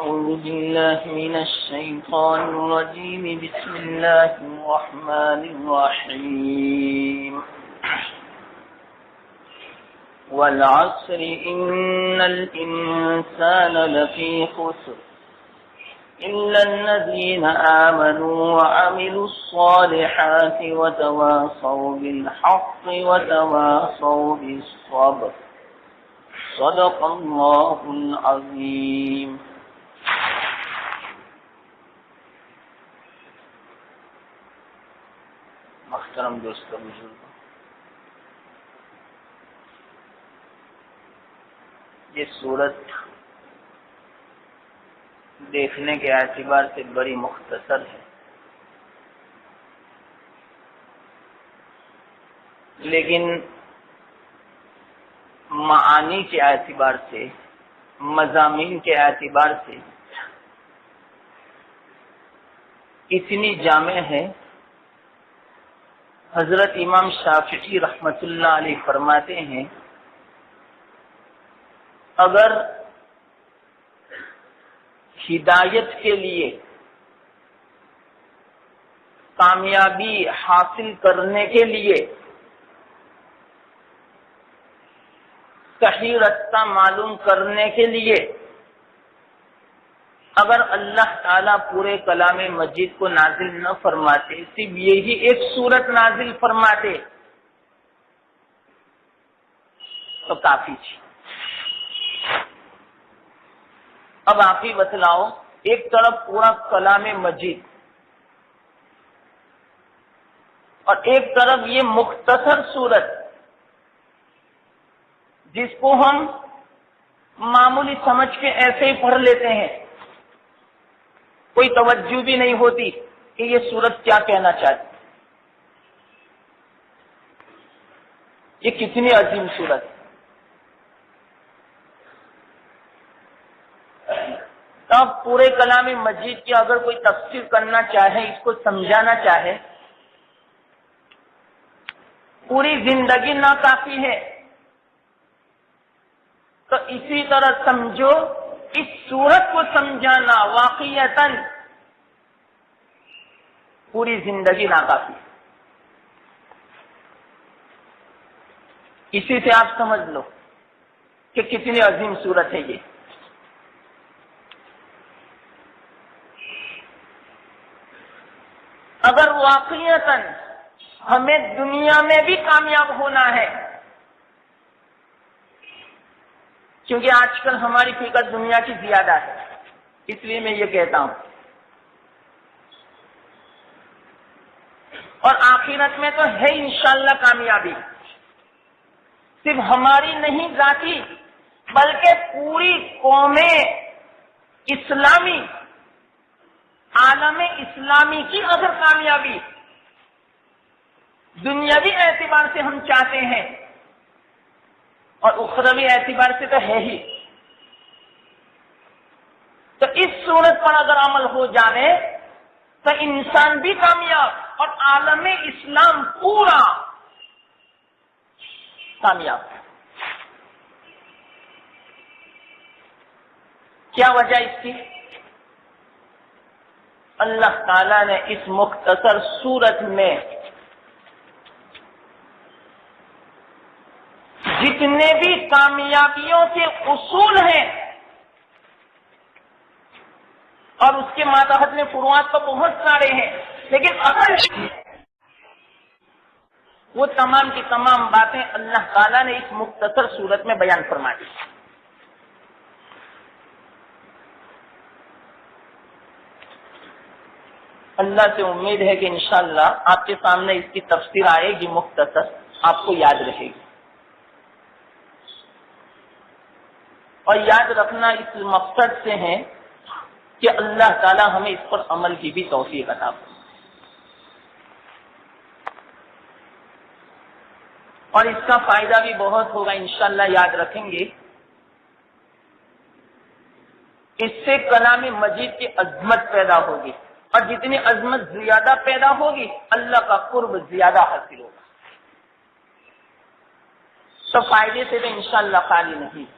أعوذ بالله من الشيطان الرجيم. بسم الله الرحمن الرحيم. والعصر إن الإنسان لفي خسر إلا الذين آمنوا وعملوا الصالحات وتواصوا بالحق وتواصوا بالصبر. صدق اللہ العظیم. محترم دوستو بزرگوں، یہ سورت دیکھنے کے اعتبار سے بڑی مختصر ہے، لیکن معانی کے اعتبار سے، مضامین کے اعتبار سے اتنی جامع ہے. حضرت امام شافعی رحمۃ اللہ علیہ فرماتے ہیں، اگر ہدایت کے لیے، کامیابی حاصل کرنے کے لیے، صحیح رستہ معلوم کرنے کے لیے اگر اللہ تعالیٰ پورے کلام مجید کو نازل نہ فرماتے، صرف یہی ایک سورت نازل فرماتے تو کافی تھی. اب آپ ہی بتلاؤ، ایک طرف پورا کلام مجید اور ایک طرف یہ مختصر سورت جس کو ہم معمولی سمجھ کے ایسے ہی پڑھ لیتے ہیں، کوئی توجہ بھی نہیں ہوتی کہ یہ سورت کیا کہنا چاہتی. یہ کتنی عظیم سورت ہے. تب پورے کلام مجید کی اگر کوئی تفسیر کرنا چاہے، اس کو سمجھانا چاہے، پوری زندگی ناکافی ہے. تو اسی طرح سمجھو، اس سورت کو سمجھانا واقعتاً پوری زندگی ناکافی. اسی سے آپ سمجھ لو کہ کتنی عظیم سورت ہے یہ. اگر واقعتاً ہمیں دنیا میں بھی کامیاب ہونا ہے، کیونکہ آج کل ہماری فکر دنیا کی زیادہ ہے، اس لیے میں یہ کہتا ہوں، اور آخرت میں تو ہے انشاءاللہ کامیابی، صرف ہماری نہیں ذاتی بلکہ پوری قوم اسلامی، عالم اسلامی کی اگر کامیابی دنیاوی اعتبار سے ہم چاہتے ہیں اور اخروی اعتبار سے تو ہے ہی، تو اس صورت پر اگر عمل ہو جائے تو انسان بھی کامیاب اور عالم اسلام پورا کامیاب. کیا وجہ اس کی؟ اللہ تعالیٰ نے اس مختصر سورت میں جتنے بھی کامیابیوں کے اصول ہیں، اور اس کے ماتحت میں فروعات تو بہت سارے ہیں، لیکن اگر وہ تمام کی تمام باتیں اللہ تعالیٰ نے اس مختصر سورت میں بیان فرما دی. اللہ سے امید ہے کہ انشاءاللہ آپ کے سامنے اس کی تفسیر آئے گی، مختصر آپ کو یاد رہے گی. اور یاد رکھنا اس مقصد سے ہے کہ اللہ تعالی ہمیں اس پر عمل کی بھی توفیق عطا فرمائے. اور اس کا فائدہ بھی بہت ہوگا انشاءاللہ، یاد رکھیں گے. اس سے کلام مجید کی عظمت پیدا ہوگی، اور جتنی عظمت زیادہ پیدا ہوگی اللہ کا قرب زیادہ حاصل ہوگا. تو فائدے سے تو انشاءاللہ خالی نہیں.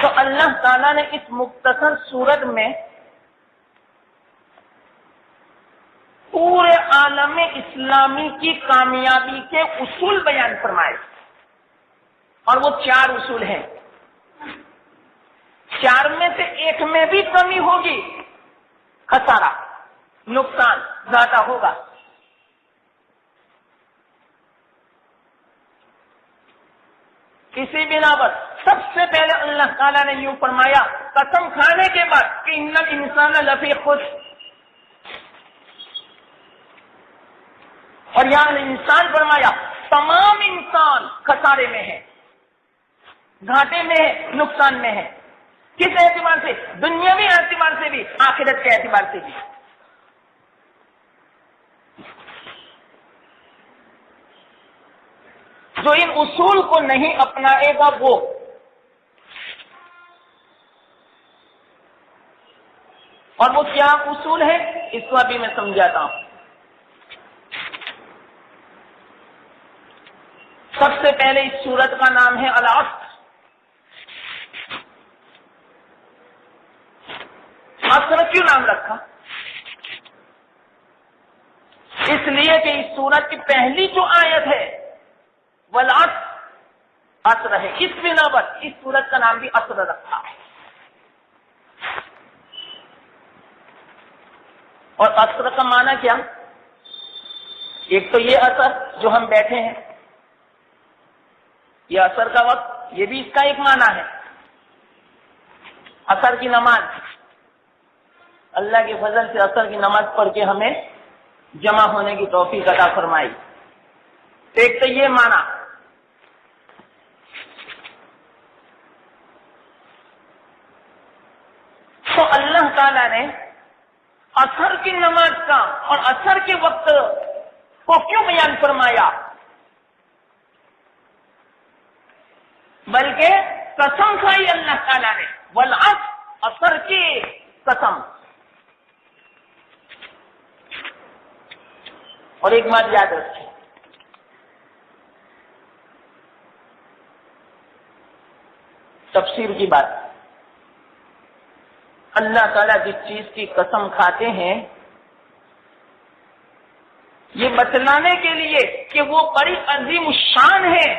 تو اللہ تعالیٰ نے اس مختصر صورت میں پورے عالم اسلامی کی کامیابی کے اصول بیان فرمائے، اور وہ 4 اصول ہیں۔ 4 میں سے ایک میں بھی کمی ہوگی، خسارہ، نقصان زیادہ ہوگا۔ اسی بنا پر سب سے پہلے اللہ تعالیٰ نے یوں فرمایا قسم کھانے کے بعد کہ ان الانسان لفی خسر، اور یہاں انسان فرمایا تمام انسان خسارے میں ہے، گھاٹے میں ہے، نقصان میں ہے۔ کس اعتبار سے؟ دنیاوی اعتبار سے بھی، آخرت کے اعتبار سے بھی۔ جو ان اصول کو نہیں اپنائے گا وہ اور وہ کیا اصول ہے اس کو ابھی میں سمجھاتا ہوں۔ سب سے پہلے اس سورت کا نام ہے العصر۔ عصر کیوں نام رکھا؟ اس لیے کہ اس سورت کی پہلی جو آیت ہے والعصر، عصر ہے، اس بنا پر اس سورت کا نام بھی عصر رکھا۔ اور عصر کا معنی کیا؟ ایک تو یہ عصر جو ہم بیٹھے ہیں، یہ عصر کا وقت، یہ بھی اس کا ایک معنی ہے۔ عصر کی نماز، اللہ کے فضل سے عصر کی نماز پڑھ کے ہمیں جمع ہونے کی توفیق عطا فرمائی، ایک تو یہ معنی۔ تو اللہ تعالیٰ نے عصر کی نماز کا اور عصر کے وقت کو کیوں بیان فرمایا؟ بلکہ قسم کھائی اللہ تعالیٰ نے، والعصر، عصر کی قسم۔ اور ایک بات یاد رکھیں، تفسیر کی بات، اللہ تعالیٰ جس چیز کی قسم کھاتے ہیں یہ بتلانے کے لیے کہ وہ بڑی عظیم الشان ہے،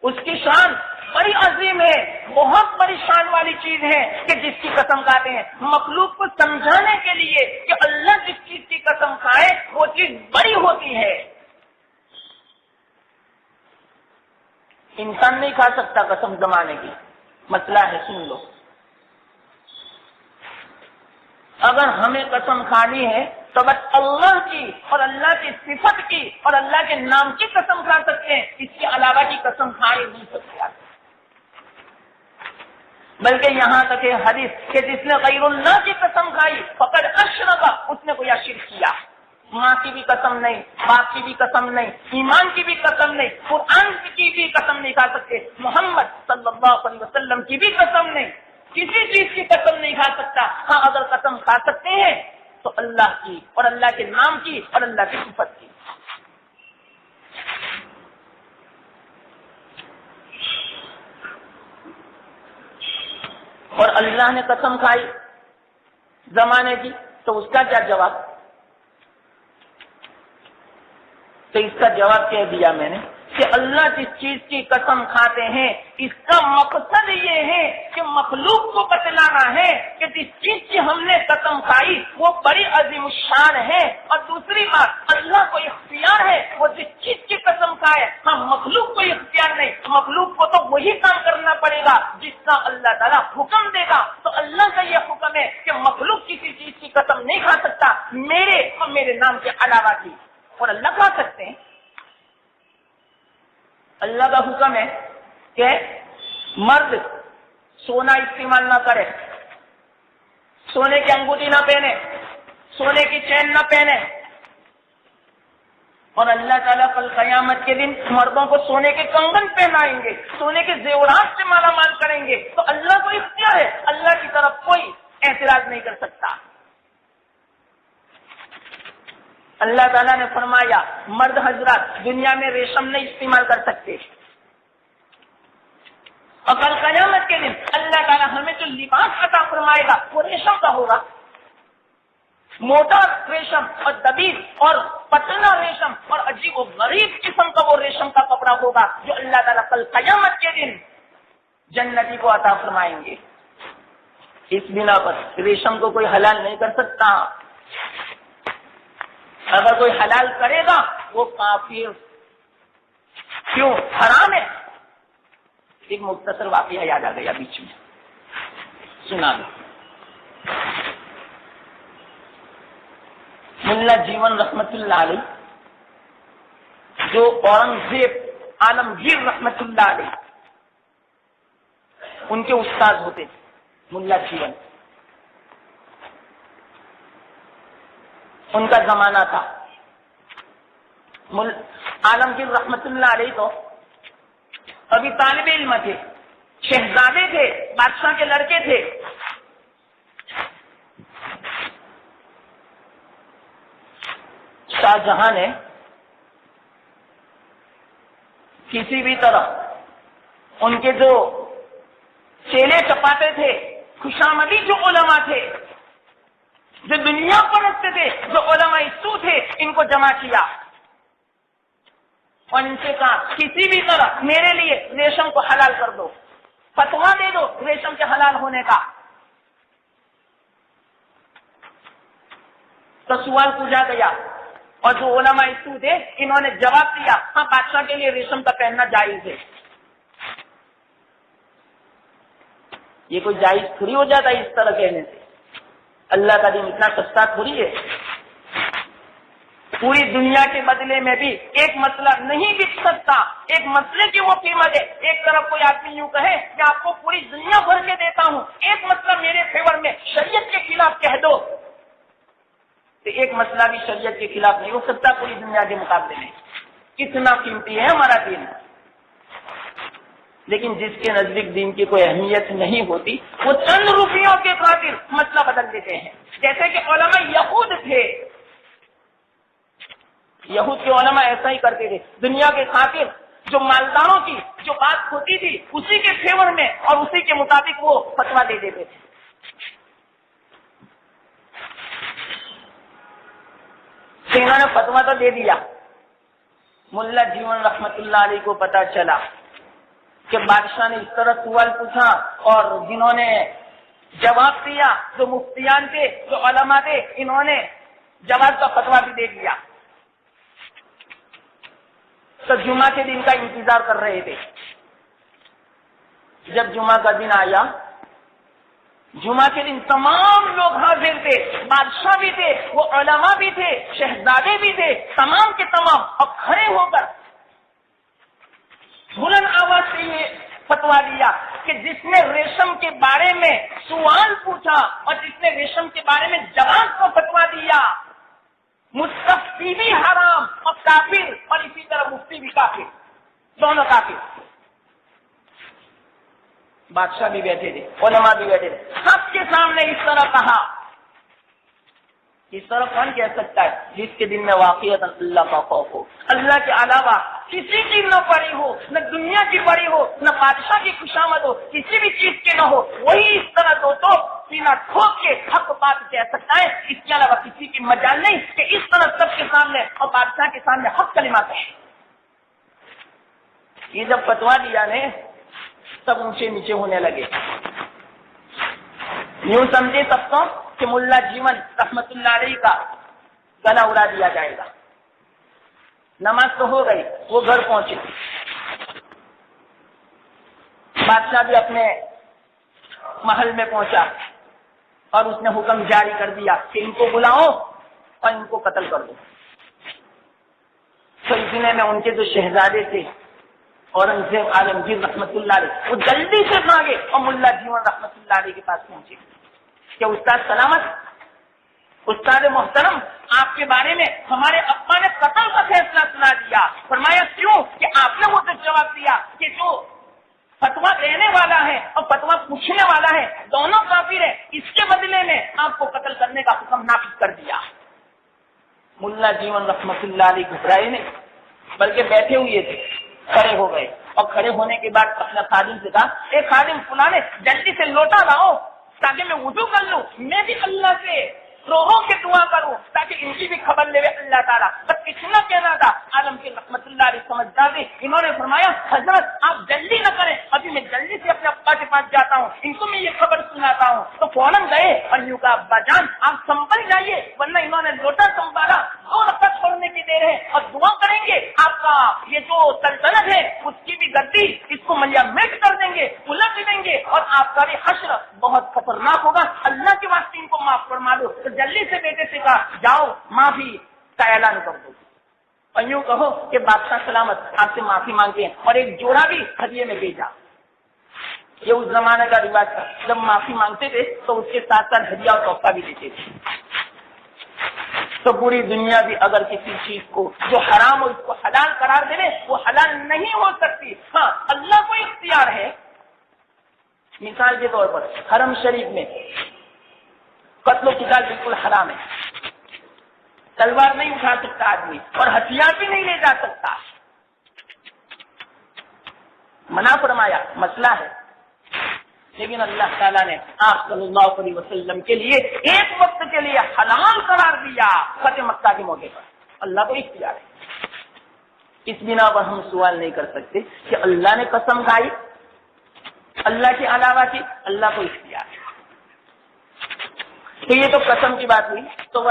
اس کی شان بڑی عظیم ہے، بہت بڑی شان والی چیز ہے کہ جس کی قسم کھاتے ہیں، مخلوق کو سمجھانے کے لیے کہ اللہ جس چیز کی قسم کھائے وہ چیز بڑی ہوتی ہے۔ انسان نہیں کھا سکتا قسم زمانے کی، مسئلہ ہے، سن لو۔ اگر ہمیں قسم کھانی ہے تو بس اللہ کی اور اللہ کی صفت کی اور اللہ کے نام کی قسم کھا سکتے ہیں، اس کے علاوہ کی قسم کھا ہی نہیں سکتے۔ بلکہ یہاں تک ہے حدیث کہ جس نے غیر اللہ کی قسم کھائی فقد اشرک، اس نے کوئی شرک کیا۔ ماں کی بھی قسم نہیں، باپ کی بھی قسم نہیں، ایمان کی بھی قسم نہیں، قرآن کی بھی قسم نہیں کھا سکتے، محمد صلی اللہ علیہ وسلم کی بھی قسم نہیں، کسی چیز کی قسم نہیں کھا سکتا۔ ہاں اگر قسم کھا سکتے ہیں تو اللہ کی اور اللہ کے نام کی اور اللہ کی صفت کی۔ اور اللہ نے قسم کھائی زمانے کی تو اس کا کیا جواب؟ تو اس کا جواب کہہ دیا میں نے کہ اللہ جس چیز کی قسم کھاتے ہیں اس کا مقصد یہ ہے کہ مخلوق کو بتلانا ہے کہ جس چیز کی ہم نے قسم کھائی وہ بڑی عظیم الشان ہے۔ اور دوسری بات، اللہ کو اختیار ہے، وہ جس چیز کی قسم کھائے، ہم مخلوق کو اختیار نہیں، مخلوق کو تو وہی کام کرنا پڑے گا جس کا اللہ تعالیٰ حکم دے گا۔ تو اللہ کا یہ حکم ہے کہ مخلوق کسی چیز کی قسم نہیں کھا سکتا میرے اور میرے نام کے علاوہ کی، اور اللہ کھا سکتے ہیں۔ اللہ کا حکم ہے کہ مرد سونا استعمال نہ کرے، سونے کی انگوٹھی نہ پہنے، سونے کی چین نہ پہنے، اور اللہ تعالیٰ کل قیامت کے دن مردوں کو سونے کے کنگن پہنائیں گے، سونے کے زیورات سے مالا مال کریں گے۔ تو اللہ کو اختیار ہے، اللہ کی طرف کوئی اعتراض نہیں کر سکتا۔ اللہ تعالیٰ نے فرمایا مرد حضرات دنیا میں ریشم نہیں استعمال کر سکتے، اور کل قیامت کے دن اللہ تعالیٰ ہمیں جو لباس عطا فرمائے گا وہ ریشم کا ہوگا، موٹا ریشم اور دبیز اور پتلا ریشم اور عجیب و غریب قسم کا وہ ریشم کا کپڑا ہوگا جو اللہ تعالیٰ کل قیامت کے دن جنتی کو عطا فرمائیں گے۔ اس بنا پر ریشم کو کوئی حلال نہیں کر سکتا، اگر کوئی حلال کرے گا وہ کافر، کیوں؟ حرام ہے۔ ایک مختصر واقعہ یاد آ گیا بیچ میں، سنا دو۔ ملا جیون رحمت اللہ علیہ جو اورنگزیب عالمگیر رحمت اللہ علیہ ان کے استاد ہوتے تھے، ملا جیون، ان کا زمانہ تھا۔ عالمگیر رحمت اللہ علیہ تو ابھی طالب علم تھے، شہزادے تھے، بادشاہ کے لڑکے تھے۔ شاہ جہاں نے کسی بھی طرح ان کے جو چیلے چپاتے تھے، خوشامدی جو علماء تھے، جو دنیا پرستے تھے، جو علماء سو تھے، ان کو جمع کیا اور ان سے کہا کسی بھی طرح میرے لیے ریشم کو حلال کر دو، فتوا دے دو ریشم کے حلال ہونے کا۔ تو سوال پوچھا گیا اور جو علماء سو تھے انہوں نے جواب دیا ہاں بادشاہ کے لیے ریشم کا پہننا جائز ہے۔ یہ کوئی جائز تھوڑی ہو جاتا ہے اس طرح کہنے سے، اللہ کا دین اتنا سستا تھوڑی ہے۔ پوری دنیا کے بدلے میں بھی ایک مسئلہ نہیں بک سکتا، ایک مسئلے کی وہ قیمت ہے۔ ایک طرف کوئی آدمی یوں کہے کہ آپ کو پوری دنیا بھر کے دیتا ہوں، ایک مسئلہ میرے فیور میں شریعت کے خلاف کہہ دو، تو ایک مسئلہ بھی شریعت کے خلاف نہیں ہو سکتا پوری دنیا کے مقابلے میں۔ کتنا قیمتی ہے ہمارا دین۔ لیکن جس کے نزدیک دین کی کوئی اہمیت نہیں ہوتی وہ چند روپیوں کے خاطر مسئلہ بدل دیتے ہیں۔ جیسے کہ علماء یہود تھے، یہود کے علماء ایسا ہی کرتے تھے، دنیا کے خاطر جو مالداروں کی جو بات ہوتی تھی اسی کے فیور میں اور اسی کے مطابق وہ فتوا دے دیتے تھے۔ انہوں نے فتوا تو دے دیا، ملا جیون رحمت اللہ علیہ کو پتا چلا کہ بادشاہ نے اس طرح سوال پوچھا اور جنہوں نے جواب دیا جو مفتیان تھے، جو علماء تھے، انہوں نے جواب کا فتوا بھی دے دیا۔ تو جمعہ کے دن کا انتظار کر رہے تھے۔ جب جمعہ کا دن آیا، جمعہ کے دن تمام لوگ حاضر تھے، بادشاہ بھی تھے، وہ علماء بھی تھے، شہزادے بھی تھے، تمام کے تمام اب کھڑے ہو کر بلند آواز سے یہ فتوا دیا کہ جس نے ریشم کے بارے میں سوال پوچھا اور جس نے ریشم کے بارے میں جواب کو فتوا دیا، مستفتی بھی حرام اور کافر، اور اسی طرح مفتی بھی کافر، دونوں کافر۔ بادشاہ بھی بیٹھے تھے، علماء بھی بیٹھے تھے، سب کے سامنے اس طرح کہا۔ اس طرح کون کہہ سکتا ہے جس کے دن میں واقعات اللہ کا خوف ہو، اللہ کے علاوہ کسی کی نہ پڑی ہو، نہ دنیا کی پڑی ہو، نہ بادشاہ کی خوشامد ہو، کسی بھی چیز کے نہ ہو، وہی اس طرح دو سینہ ٹھوک کے حق بات کہہ سکتا ہے۔ اس کے علاوہ کسی کی مجال نہیں کہ اس طرح سب کے سامنے اور بادشاہ کے سامنے حق کلمات ہے۔ یہ جب فتوا دیا نے سب اونچے نیچے ہونے لگے، یوں سمجھے سب کو کہ ملا جیون رحمت اللہ علیہ کا گلا اڑا دیا جائے گا۔ نماز تو ہو گئی، وہ گھر پہنچے، بادشاہ بھی اپنے محل میں پہنچا اور اس نے حکم جاری کر دیا کہ ان کو بلاؤ اور ان کو قتل کر دو۔ تو اتنے میں ان کے جو شہزادے تھے اورنگزیب عالمگیر رحمت اللہ علیہ، وہ جلدی سے بھاگے اور ملا جیون رحمت اللہ علیہ کے پاس پہنچے کہ استاد سلامت، استاد محترم، آپ کے بارے میں ہمارے ابا نے قتل کا فیصلہ سنا دیا۔ فرمایا کیوں؟ کہ آپ نے وہ تو جواب دیا کہ جو فتوا دینے والا ہے اور فتوا پوچھنے والا ہے دونوں کافر ہیں، اس کے بدلے میں آپ کو قتل کرنے کا حکم نافذ کر دیا۔ ملا جیون رحمت اللہ علیہ گھبرائے نہیں، بلکہ بیٹھے ہوئے تھے، کھڑے ہو گئے، اور کھڑے ہونے کے بعد اپنا خادم سے کہا، اے خادم فلاں، جلدی سے لوٹا لاؤ تاکہ میں وضو کر لوں، میں بھی اللہ سے روحوں کی دعا کروں تاکہ ان کی بھی خبر لے اللہ تعالیٰ۔ بس اتنا کہنا تھا۔ عالم کے رحمت اللہ علیہ سمجھدار تھے، انہوں نے فرمایا حضرت آپ جلدی نہ کریں، ابھی میں جلدی سے اپنے ابا کے پاس جاتا ہوں، ان کو میں یہ خبر سناتا ہوں۔ تو فوراً گئے اور یوں کہا ابا جان آپ سنبھل جائیے، ورنہ انہوں نے لوٹا سنبھالا، 2 رکعت چھوڑنے کی دیر ہے اور دعا کریں گے آپ کا یہ جو سلطنت ہے اس کی بھی گدی اس کو ملیا میٹ کر دیں گے، الٹ دیں گے اور آپ کا بھی حشر بہت خطرناک ہوگا، اللہ کے واسطے ان کو معاف فرما دو۔ تو جلدی سے بیٹے سے کہا جاؤ معافی کا اعلان کر دو اور یوں کہو کہ بادشاہ سلامت آپ سے معافی مانگتے ہیں، اور ایک جوڑا بھی ہدیے میں بھیجا۔ یہ اس زمانے کا رواج تھا، جب معافی مانگتے تھے تو اس کے ساتھ ساتھ ہدیہ اور تحفہ بھی دیتے تھے۔ تو پوری دنیا بھی اگر کسی چیز کو جو حرام ہو اس کو حلال قرار دے وہ حلال نہیں ہو سکتی۔ ہاں اللہ کو اختیار ہے۔ مثال کے طور پر حرم شریف میں قتل و قتال بالکل حرام ہے، تلوار نہیں اٹھا سکتا آدمی اور ہتھیار بھی نہیں لے جا سکتا، منع فرمایا، مسئلہ ہے۔ لیکن اللہ تعالیٰ نے آپ صلی اللہ علیہ وسلم کے لیے ایک وقت کے لیے حلال قرار دیا فتح مکہ کے موقع پر۔ اللہ کو اختیار ہے۔ اس بنا پر ہم سوال نہیں کر سکتے کہ اللہ نے قسم کھائی اللہ کے علاوہ کی، اللہ کو اختیار ہے۔ تو یہ تو قسم کی بات ہوئی۔ تو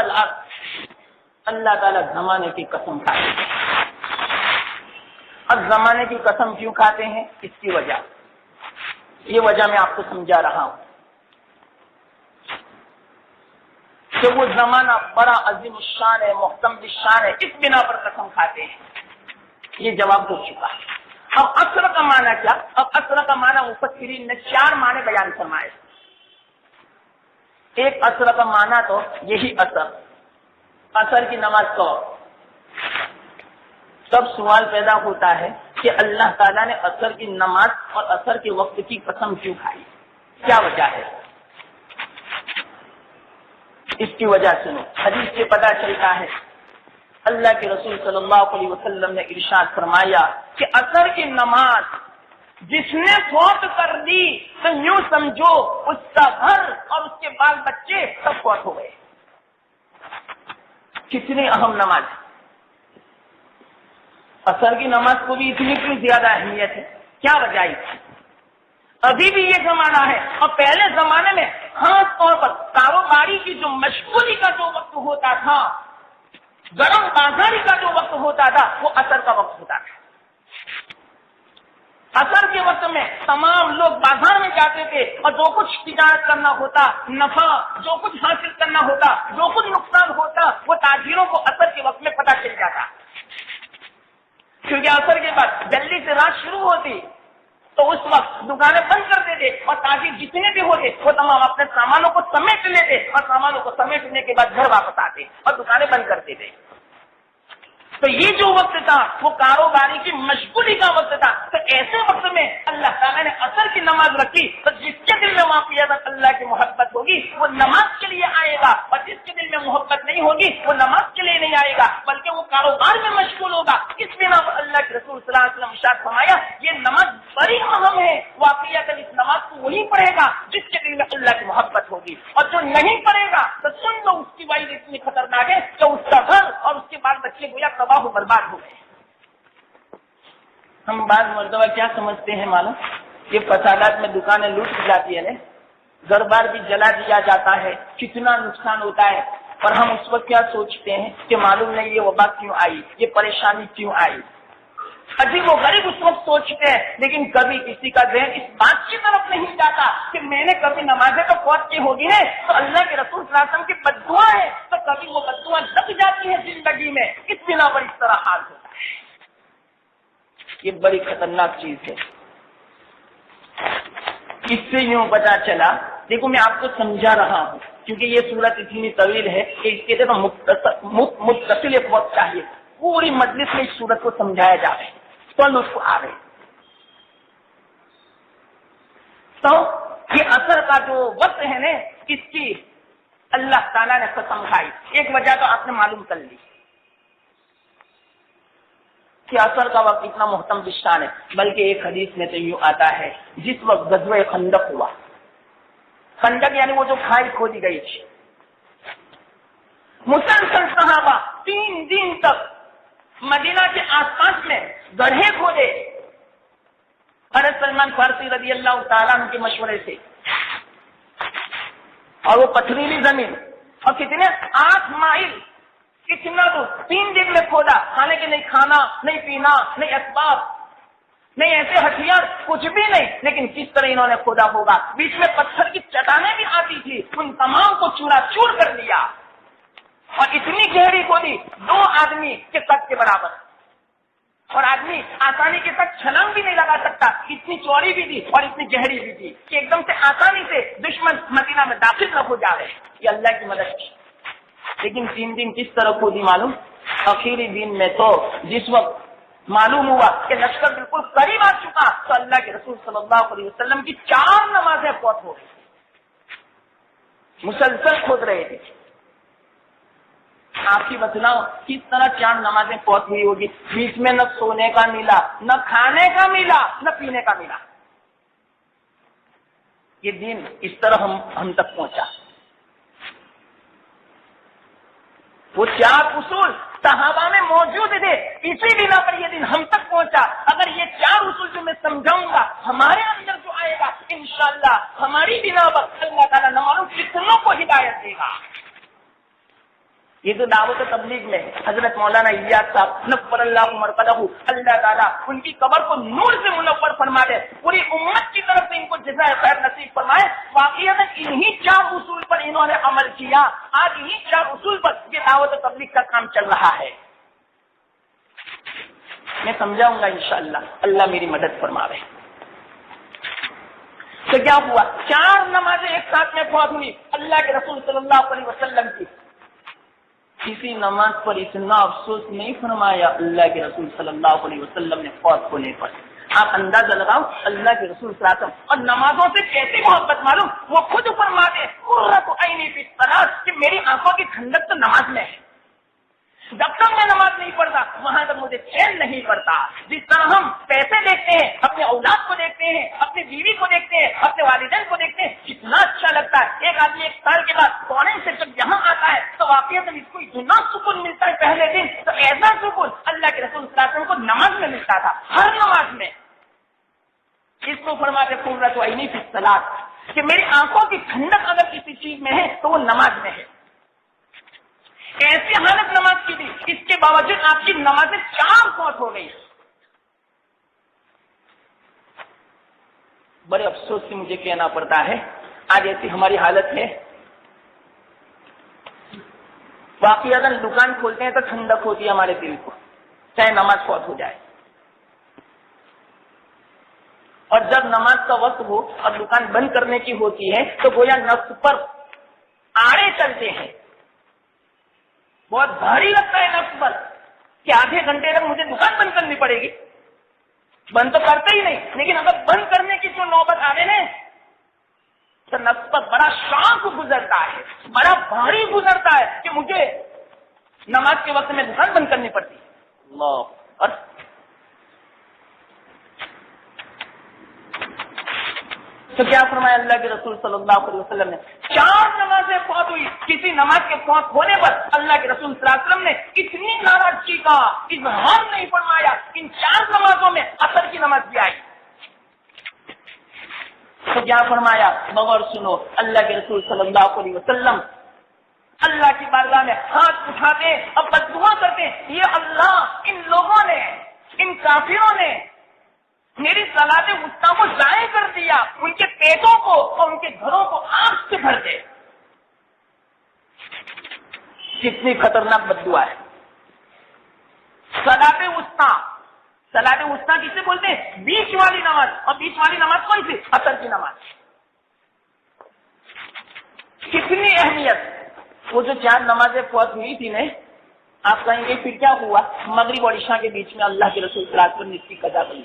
اللہ تعالیٰ زمانے کی قسم کھاتے ہیں۔ اب زمانے کی قسم کیوں کھاتے ہیں؟ اس کی وجہ، یہ وجہ میں آپ کو سمجھا رہا ہوں کہ وہ زمانہ بڑا عظیم الشان ہے، محتم الشان ہے، اس بنا پر قسم کھاتے ہیں۔ یہ جواب ہو چکا ہے۔ اب اثر کا معنی کیا؟ اب اثر کا معنی مفسرین نے 4 معنی بیان فرمائے۔ ایک اثر کا معنی تو یہی اثر کی نماز کا وقت۔ تب سوال پیدا ہوتا ہے کہ اللہ تعالیٰ نے اثر کی نماز اور اثر کے وقت کی قسم کیوں کھائی؟ کیا وجہ ہے؟ اس کی وجہ سنو۔ حدیث سے پتہ چلتا ہے اللہ کے رسول صلی اللہ علیہ وسلم نے ارشاد فرمایا کہ اثر کی نماز جس نے فوت کر دی تو یوں سمجھو اس کا گھر اور اس کے بال بچے سب فوت ہو گئے۔ کتنی اہم نماز ہے۔ اثر کی نماز کو بھی اتنی کیوں زیادہ اہمیت ہے؟ کیا وجہ ہے؟ ابھی بھی یہ زمانہ ہے، اور پہلے زمانے میں خاص طور پر کاروباری کی جو مشغولی کا جو وقت ہوتا تھا، گرم بازاری کا جو وقت ہوتا تھا، وہ اثر کا وقت ہوتا تھا۔ اثر کے وقت میں تمام لوگ بازار میں جاتے تھے اور جو کچھ تجارت کرنا ہوتا، نفع جو کچھ حاصل کرنا ہوتا، جو کچھ نقصان ہوتا، وہ تاجروں کو اثر کے وقت میں پتہ چل جاتا، کیونکہ اثر کے بعد جلدی سے رات شروع ہوتی تو اس وقت دکانیں بند کر دیتے اور تاجر جتنے بھی ہوتے وہ تمام اپنے سامانوں کو سمیٹ لیتے اور سامانوں کو سمیٹنے کے بعد گھر واپس آتے اور دکانیں بند کر دیتے۔ تو یہ جو وقت تھا وہ کاروباری کی مشغولی کا وقت تھا۔ تو ایسے وقت میں اللہ تعالیٰ نے اثر کی نماز رکھی، تو جس کے دل میں واقعات اللہ کی محبت ہوگی وہ نماز کے لیے آئے گا، اور جس کے دل میں محبت نہیں ہوگی وہ نماز کے لیے نہیں آئے گا بلکہ وہ کاروبار میں مشغول ہوگا۔ اس بنا پر اللہ کے رسول صلی اللہ علیہ وسلم ارشاد فرمایا یہ نماز بڑی اہم ہے، واقعات اس نماز کو وہی پڑھے گا جس کے دل میں اللہ کی محبت ہوگی، اور جو نہیں پڑھے گا تو سن لو اس کی وعید اتنی خطرناک ہے کہ اس کا گھر اور اس کے بال بچے گویا تباہ و برباد ہو گئے۔ ہم بعض مرتبہ کیا سمجھتے ہیں معلوم؟ یہ فسادات میں دکانیں لوٹ جاتی ہے نا، گھر بار بھی جلا دیا جاتا ہے، کتنا نقصان ہوتا ہے، اور ہم اس وقت کیا سوچتے ہیں کہ معلوم نہیں یہ وبا کیوں آئی، یہ پریشانی کیوں آئی۔ عجیب و غریب اس وقت سوچتے ہیں، لیکن کبھی کسی کا ذہن اس بات کی طرف نہیں جاتا کہ میں نے کبھی نمازیں تو فوت کی ہوگی ہے تو اللہ کے رسول صلی اللہ علیہ وسلم کی بددعا ہے، تو کبھی وہ بددعا لگ جاتی ہے زندگی میں، اس بنا پر اس طرح حال ہوتا ہے۔ یہ بڑی خطرناک چیز ہے۔ اس سے یوں پتا چلا، دیکھو میں آپ کو سمجھا رہا ہوں کیونکہ یہ صورت اتنی طویل ہے کہ اس کے تو متصل ایک وقت چاہیے، پوری مجلس میں اس صورت کو سمجھایا جا رہا ہے تو لطف آ رہے۔ تو یہ اثر کا جو وقت ہے نا، اس کی اللہ تعالیٰ نے قسم کھائی۔ ایک وجہ تو آپ نے معلوم کر لی، کہ اثر کا وقت اتنا محتم بشان ہے، بلکہ ایک حدیث میں تو یوں آتا ہے جس وقت غزوہ خندق ہوا، خندق یعنی وہ جو کھائی کھودی گئی تھی، مسلسل صحابہ 3 دن تک مدینہ کے آس پاس میں گڑھے کھودے حضرت سلمان فارسی رضی اللہ تعالیٰ عنہ کے مشورے سے، اور وہ پتھریلی زمین اور کتنے 8 مائل کتنا دور 3 دن میں کھودا، کھانے کے نہیں کھانا نہیں پینا نہیں اسباب نہیں ایسے ہتھیار کچھ بھی نہیں، لیکن کس طرح انہوں نے کھودا ہوگا، بیچ میں پتھر کی چٹانیں بھی آتی تھی، ان تمام کو چورا چور کر دیا، اور اتنی گہری کھودی 2 آدمی کے قد کے برابر، اور آدمی آسانی کے ساتھ چھلانگ بھی نہیں لگا سکتا، اتنی چوڑی بھی تھی اور اتنی گہری بھی تھی کہ ایک دم سے آسانی سے دشمن مدینہ میں داخل نہ ہو جائے، یہ اللہ کی مدد کی۔ لیکن 3 دن کس طرح کھودی معلوم؟ آخری دن میں تو جس وقت معلوم ہوا کہ لشکر بالکل قریب آ چکا تو اللہ کے رسول صلی اللہ علیہ وسلم کی 4 نمازیں فوت ہو گئی، مسلسل کھود رہے تھے۔ آپ کی بتلاؤ کس طرح 4 نمازیں فوت ہوئی ہوگی، بیچ میں نہ سونے کا ملا، نہ کھانے کا ملا، نہ پینے کا ملا۔ یہ دن اس طرح ہم تک پہنچا۔ وہ 4 اصول صحابہ میں موجود تھے، اسی بنا پر یہ دن ہم تک پہنچا۔ اگر یہ 4 اصول جو میں سمجھاؤں گا ہمارے اندر جو آئے گا انشاءاللہ ہماری بنا پر اللہ تعالیٰ نہ معلوم کتنوں کو ہدایت دے گا۔ یہ تو دعوت تبلیغ میں حضرت مولانا الیاس صاحب نور اللہ مرقدہ، اللہ تعالیٰ ان کی قبر کو نور سے منور فرما دے، پوری امت کی طرف سے ان کو جزائے خیر نصیب فرمائے۔ واقعات انہی 4 اصول پر انہوں نے عمل کیا، آج انہی 4 اصول پر یہ دعوت تبلیغ کا کام چل رہا ہے۔ میں سمجھاؤں گا انشاءاللہ، اللہ میری مدد فرماوے۔ تو کیا ہوا؟ 4 نمازیں ایک ساتھ میں فوت ہوئی اللہ کے رسول صلی اللہ علیہ وسلم کی۔ کسی نماز پر اتنا افسوس نہیں فرمایا اللہ کے رسول صلی اللہ علیہ وسلم نے فوت ہونے پر۔ آپ اندازہ لگاؤ اللہ کے رسول صلی اللہ علیہ وسلم اور نمازوں سے کیسی محبت معلوم، وہ خود فرماتے قرۃ عینی فی الصلاۃ کہ میری آنکھوں کی ٹھنڈک تو نماز میں ہے، جب تک میں نماز نہیں پڑھتا وہاں تک مجھے چین نہیں پڑتا۔ جس طرح ہم پیسے دیکھتے ہیں، اپنے اولاد کو دیکھتے ہیں، اپنی بیوی کو دیکھتے ہیں، اپنے والدین کو دیکھتے ہیں، کتنا اچھا لگتا ہے۔ ایک آدمی 1 سال کے بعد فورن سے جب یہاں آتا ہے تو واقعی اس کو اتنا سکون ملتا ہے پہلے دن، تو ایسا سکون اللہ کے رسول صلی اللہ علیہ وسلم کو نماز میں ملتا تھا، ہر نماز میں۔ اس کو فرماتے قرۃ عینی فی الصلاۃ کہ میری آنکھوں کی ٹھنڈک اگر کسی چیز میں ہے تو وہ نماز میں ہے۔ ایسی حالت نماز کی تھی، اس کے باوجود آپ کی نمازیں 4 فوت ہو گئی۔ بڑے افسوس سے مجھے کہنا پڑتا ہے آج ایسی ہماری حالت ہے، واقعی اگر دکان کھولتے ہیں تو ٹھنڈک ہوتی ہے ہمارے دل کو، چاہے نماز فوت ہو جائے، اور جب نماز کا وقت ہو اور دکان بند کرنے کی ہوتی ہے تو گویا نفس پر آڑے چلتے ہیں، بہت بھاری لگتا ہے نفس پر کہ آدھے گھنٹے تک مجھے دکان بند کرنی پڑے گی۔ بند تو کرتے ہی نہیں، لیکن اگر بند کرنے کی جو نوبت آنے نا تو نفس پر بڑا شوق گزرتا ہے، بڑا بھاری گزرتا ہے کہ مجھے نماز کے وقت میں دکان بند کرنی پڑتی ہے۔ اللہ، اور تو کیا فرمایا اللہ کے رسول صلی اللہ علیہ وسلم نے؟ 4 نمازیں فوت ہوئی، کسی نماز کے فوت ہونے پر اللہ کے رسول صلی اللہ علیہ وسلم نے اتنی ناراضگی کا اظہار نہیں فرمایا۔ ان 4 نمازوں میں عصر کی نماز بھی آئی، تو کیا فرمایا؟ مگر سنو، اللہ کے رسول صلی اللہ علیہ وسلم اللہ کی بارگاہ میں ہاتھ اٹھاتے اور بددعا کرتے، یہ اللہ ان لوگوں نے، ان کافروں نے میری صلاۃ وسطیٰ کو ضائع کر دیا، ان کے پیٹوں کو اور ان کے گھروں کو آگ سے بھر دے۔ کتنی خطرناک بددعا ہے۔ صلاۃ وسطیٰ، صلاۃ وسطیٰ کسے بولتے ہیں؟ بیچ والی نماز، اور بیچ والی نماز کون سی؟ عصر کی نماز۔ کتنی اہمیت۔ وہ جو 4 نمازیں فوت ہوئی تھی نا، آپ کہیں گے پھر کیا ہوا؟ مغرب اور عشاء کے بیچ میں اللہ کے رسول صلی اللہ علیہ وسلم نے اس کی قضا کی،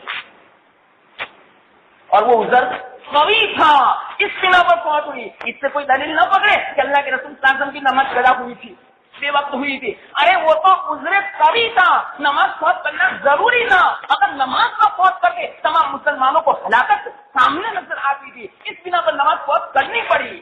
اور وہ عذر قوی تھا، اس بنا پر فوت ہوئی۔ اس سے کوئی دلیل نہ پکڑے کہ اللہ کے رسول صلی اللہ علیہ وسلم کی نماز قضا ہوئی تھی، بے وقت ہوئی تھی. ارے وہ تو عذر کبھی تھا, نماز فوت کرنا ضروری تھا. اگر نماز کا فوت کر کے تمام مسلمانوں کو ہلاکت سامنے نظر آتی تھی, اس بنا پر نماز فوت کرنی پڑی.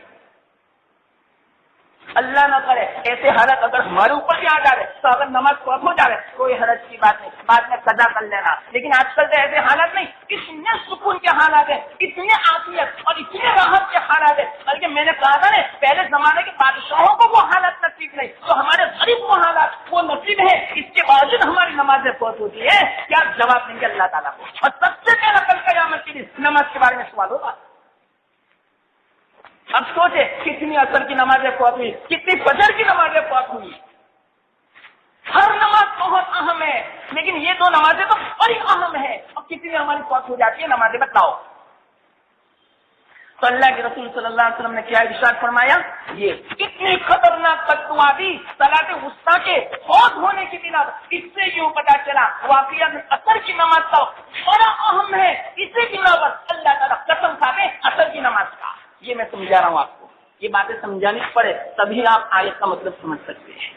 اللہ نہ کرے ایسے حالت اگر ہمارے اوپر بھی آ جا رہے تو اگر نماز فوت ہو جا رہے کوئی حرج کی بات نہیں, بعد میں قضا کر لینا. لیکن آج کل تو ایسے حالات نہیں, اتنے سکون کے حالات ہیں, اتنے عافیت اور اتنے راحت کے حالات ہیں. بلکہ میں نے کہا تھا نا پہلے زمانے کے بادشاہوں کو وہ حالت نصیب نہیں, تو ہمارے غریب کو حالات وہ نصیب ہے, اس کے باوجود ہماری نمازیں فوت ہوتی ہے. کیا جواب دیں گے اللہ تعالیٰ کو؟ اور سب سے پہلا کل قیامت کے دن نماز کے بارے میں سوال ہوگا. اب سوچے کتنی عصر کی نمازیں فوت ہوئی, کتنی فجر کی نمازیں فوت ہوئی. ہر نماز بہت اہم ہے, لیکن یہ دو نمازیں تو بڑی اہم ہے. اور کتنی ہماری فوت ہو جاتی ہے نمازیں بتاؤ. تو اللہ کے رسول صلی اللہ علیہ وسلم نے کیا ارشاد فرمایا, یہ اتنی خطرناک بددعا دی صلاۃ وسطیٰ کے فوت ہونے کی بنا پر. اس سے یوں پتا چلا واقعہ عصر کی نماز کا بڑا اہم ہے. اسی بنا پر اللہ تعالیٰ قسم کھاتے عصر کی نماز کا. یہ میں سمجھا رہا ہوں آپ کو, یہ باتیں سمجھانی پڑے تبھی آپ آیت کا مطلب سمجھ سکتے ہیں.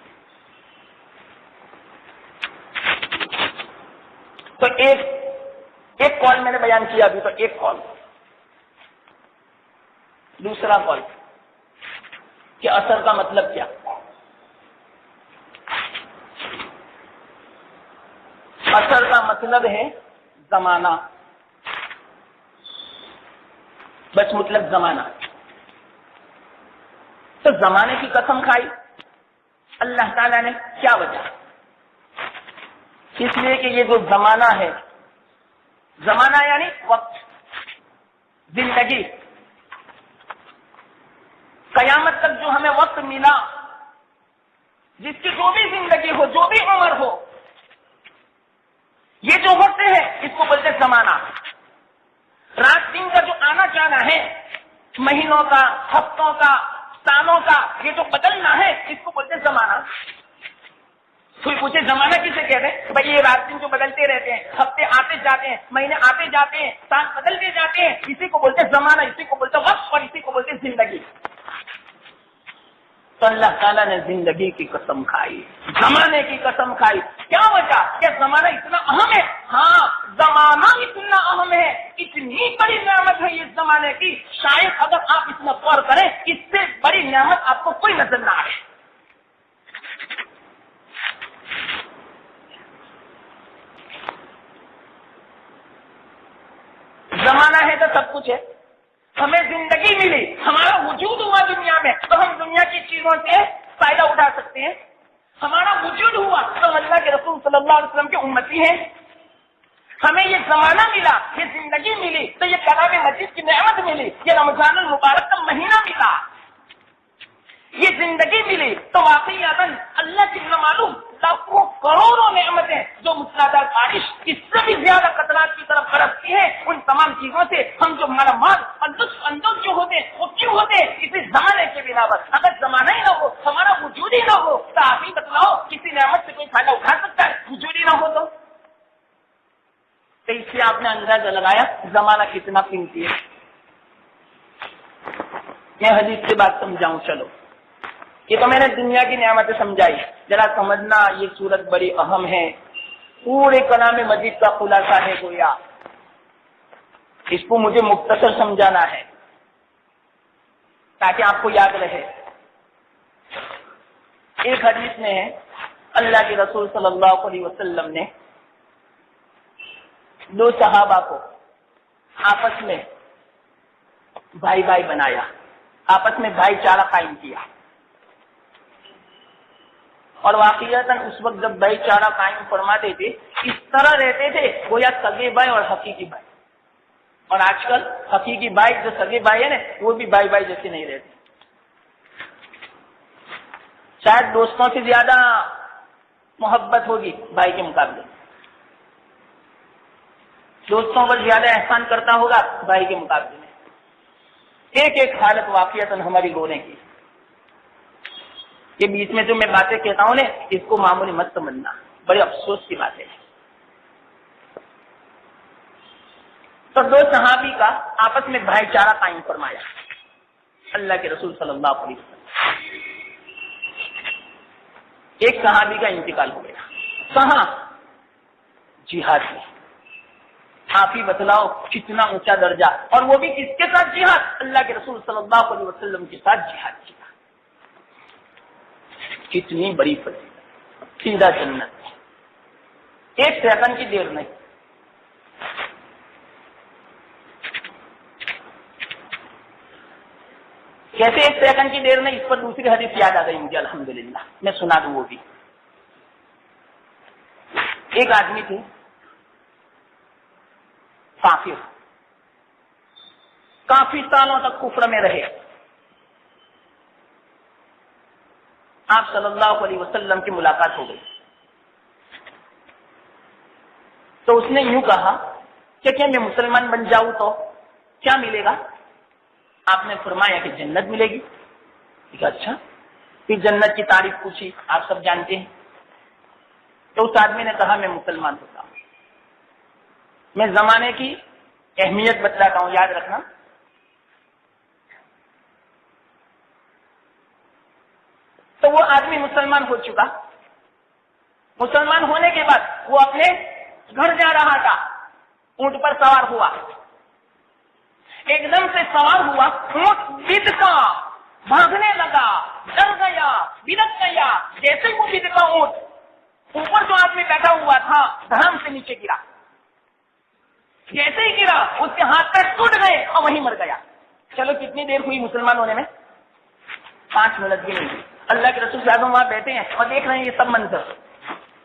تو ایک کال میں نے بیان کیا ابھی, تو ایک کال. دوسرا کال کہ اثر کا مطلب کیا. اثر کا مطلب ہے زمانہ, بس مطلب زمانہ. تو زمانے کی قسم کھائی اللہ تعالیٰ نے, کیا وجہ؟ اس لیے کہ یہ جو زمانہ ہے, زمانہ یعنی وقت, زندگی, قیامت تک جو ہمیں وقت ملا, جس کی جو بھی زندگی ہو, جو بھی عمر ہو, یہ جو وقت ہے اس کو بولتے زمانہ. رات دن کا جو آنا جانا ہے, مہینوں کا, ہفتوں کا, سالوں کا, یہ جو بدلنا ہے اس کو بولتے زمانہ. کوئی پوچھے زمانہ کسے کہتے ہیں؟ بھائی یہ رات دن جو بدلتے رہتے ہیں, ہفتے آتے جاتے ہیں, مہینے آتے جاتے ہیں, سال بدلتے جاتے ہیں, اسی کو بولتے زمانہ, اسی کو بولتے وقت, اور اسی کو بولتے زندگی. تو اللہ تعالیٰ نے زندگی کی قسم کھائی, زمانے کی قسم کھائی. کیا وجہ؟ کیا زمانہ اتنا اہم ہے؟ ہاں زمانہ اتنا اہم ہے, اتنی بڑی نعمت ہے اس زمانے کی, شاید اگر آپ اس میں غور کریں اس سے بڑی نعمت آپ کو کوئی نظر نہ آئے. زمانہ ہے تو سب کچھ ہے. ہمیں زندگی ملی, ہمارا وجود ہوا دنیا میں, تو ہم دنیا کی چیزوں سے فائدہ اٹھا سکتے ہیں. ہمارا وجود ہوا تو ہم اللہ کے رسول صلی اللہ علیہ وسلم کے امتی ہیں. ہمیں یہ زمانہ ملا, یہ زندگی ملی, تو یہ کلام مجید کی نعمت ملی, یہ رمضان المبارک کا مہینہ ملا, یہ زندگی ملی. تو واقعی اللہ کی معلوم لاکھوں کروڑوں نعمتیں جو مسلادھار بارش اس سے بھی زیادہ قطرات کی طرف برستی ہیں, ان تمام چیزوں سے ہم جو مالا مال اور لطف اندوز جو ہوتے وہ کیوں ہوتے؟ اسی زمانے کے بنا پر. اگر زمانہ ہی نہ ہو, ہمارا وجود ہی نہ ہو, تو آپ ہی بتلاؤ کسی نعمت سے کوئی فائدہ اٹھا سکتا ہے وجود ہی نہ ہو تو اس سے آپ نے اندازہ لگایا زمانہ کتنا قیمتی ہے. میں حدیث سے بات سمجھاؤں. چلو یہ تو میں نے دنیا کی نعمتیں سمجھائی, ذرا سمجھنا یہ صورت بڑی اہم ہے. پورے کلام مجید کا خلاصہ ہے گویا, اس کو مجھے مختصر سمجھانا ہے تاکہ آپ کو یاد رہے. ایک حدیث میں اللہ کے رسول صلی اللہ علیہ وسلم نے دو صحابہ کو آپس میں بھائی بھائی بنایا, آپس میں بھائی چارہ قائم کیا. اور واقعتاً اس وقت جب بھائی چارہ قائم فرماتے تھے اس طرح رہتے تھے گویا سگے بھائی اور حقیقی بھائی. اور آج کل حقیقی بھائی جو سگے بھائی ہے نا, وہ بھی بھائی بھائی جیسے نہیں رہتے. شاید دوستوں سے زیادہ محبت ہوگی بھائی کے مقابلے, دوستوں پر زیادہ احسان کرتا ہوگا بھائی کے مقابلے میں. ایک ایک حالت واقعتاً ہماری رونے کی. یہ بیچ میں جو میں باتیں کہتا ہوں نا, اس کو معمولی مت سمجھنا, بڑے افسوس کی بات ہے. تو دو صحابی کا آپس میں بھائی چارہ قائم فرمایا اللہ کے رسول صلی اللہ علیہ وسلم. ایک صحابی کا انتقال ہو گیا. کہاں؟ جہاد میں. آپ ہی بتلاؤ کتنا اونچا درجہ, اور وہ بھی کس کے ساتھ جہاد؟ اللہ کے رسول صلی اللہ علیہ وسلم کے ساتھ جہاد کیا. کتنی بڑی فضیلت, سیدھا جنت ہے, ایک سیکنڈ کی دیر نہیں. کیسے ایک سیکنڈ کی دیر نہیں؟ اس پر دوسری حدیث یاد آ گئی مجھے الحمدللہ, میں سنا دوں وہ بھی. ایک آدمی تھے کافر, کافی سالوں تک کفر میں رہے. آپ صلی اللہ علیہ وسلم کی ملاقات ہو گئی تو اس نے یوں کہا کہ کیا میں مسلمان بن جاؤں تو کیا ملے گا؟ آپ نے فرمایا کہ جنت ملے گی. اچھا, پھر جنت کی تعریف پوچھی, آپ سب جانتے ہیں. تو اس آدمی نے کہا میں مسلمان ہوتا ہوں. میں زمانے کی اہمیت بتلاتا ہوں, یاد رکھنا. تو وہ آدمی مسلمان ہو چکا. مسلمان ہونے کے بعد وہ اپنے گھر جا رہا تھا, اونٹ پر سوار ہوا. ایک دم سے سوار ہوا, اونٹ بدکا, بھاگنے لگا, ڈر گیا, بدک گیا. جیسے وہ بدکا اونٹ, اوپر جو آدمی بیٹھا ہوا تھا دھڑام سے نیچے گرا. جیسے ہی گرا اس کے ہاتھ پیر ٹوٹ گئے اور وہیں مر گیا. چلو کتنی دیر ہوئی مسلمان ہونے میں؟ 5 منٹ بھی نہیں ہوئی. اللہ کے رسول صاحب وہاں بیٹھے ہیں اور دیکھ رہے ہیں یہ سب منظر.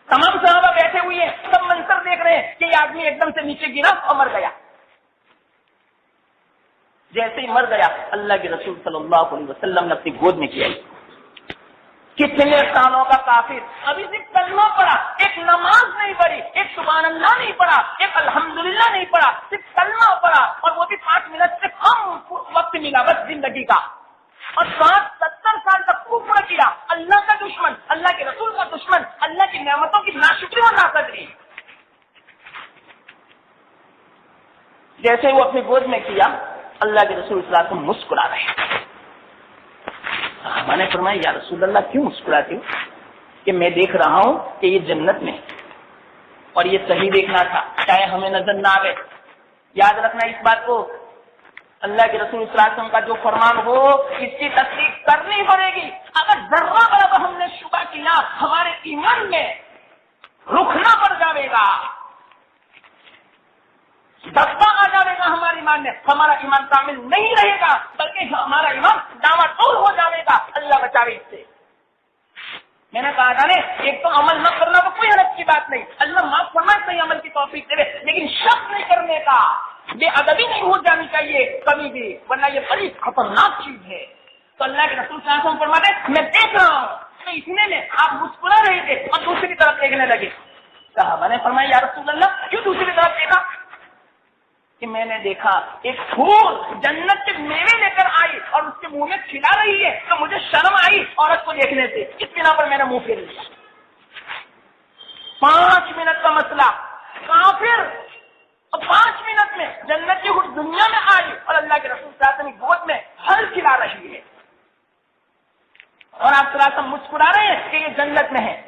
تمام صحابہ بیٹھے ہوئے ہیں, سب منظر دیکھ رہے ہیں کہ یہ آدمی ایک دم سے نیچے گرا اور مر گیا. جیسے ہی مر گیا اللہ کے رسول صلی اللہ علیہ وسلم نے اپنی گود میں کیا. کتنے سالوں کا کافر, ابھی صرف کلمہ پڑھا, ایک نماز نہیں پڑھی, ایک سبحان اللہ نہیں پڑھا, ایک الحمدللہ نہیں پڑھا, صرف کلمہ پڑھا, اور وہ بھی 5 منٹ سے کم وقت ملا بس زندگی کا. اور 60-70 سال تک کفر کیا. اللہ کا دشمن, اللہ کے رسول کا دشمن, اللہ کی نعمتوں کی ناشکری اور ناقدری. جیسے وہ اپنی گود میں کیا, اللہ کے رسول صلی اللہ علیہ وسلم مسکرا رہے. میں نے فرمایا یا رسول اللہ کیوں مسکراتے ہو؟ کہ میں دیکھ رہا ہوں کہ یہ جنت میں, اور یہ صحیح دیکھنا تھا, چاہے ہمیں نظر نہ آئے. یاد رکھنا اس بات کو, اللہ کے رسول صلی اللہ علیہ وسلم کا جو فرمان ہو اس کی تصدیق کرنی پڑے گی. اگر ذرہ برابر ہم نے شبہ کیا ہمارے ایمان میں رکنا پڑ جائے گا, دبا آ جائے گا ہمارے ایمان میں, ہمارا ایمان کامل نہیں رہے گا بلکہ ہمارا ایمان ڈاواڈول ہو جائے گا. اللہ بچاوے اس سے. میں نے کہا تھا نا, ایک تو عمل نہ کرنا تو کوئی حرج کی بات نہیں, اللہ معاف فرمائے صحیح عمل کی توفیق دے, لیکن شک نہیں کرنے کا, بے ادبی نہیں ہو جانی چاہیے کبھی بھی, ورنہ یہ بڑی خطرناک چیز ہے. تو اللہ کے رسول صلی اللہ علیہ وسلم فرماتے میں دیکھ رہا ہوں, تو اتنے میں آپ مسکرا رہے تھے اور دوسری طرف دیکھنے لگے. صحابہ نے فرمایا یا رسول اللہ کیوں دوسری طرف دیکھا؟ کہ میں نے دیکھا ایک پھول جنت کے میوے لے کر آئی اور اس کے منہ میں کھلا رہی ہے, تو مجھے شرم آئی عورت کو دیکھنے سے, اس بنا پر میں نے منہ پھیر لیا. 5 منٹ کا مسئلہ, کافر 5 منٹ میں جنت کی دنیا میں آئی اور اللہ کے رسول صلی اللہ علیہ وسلم کی گود میں پھل کھلا رہی ہے, اور آپ صلی اللہ علیہ وسلم مسکرا رہے ہیں کہ یہ جنت میں ہے.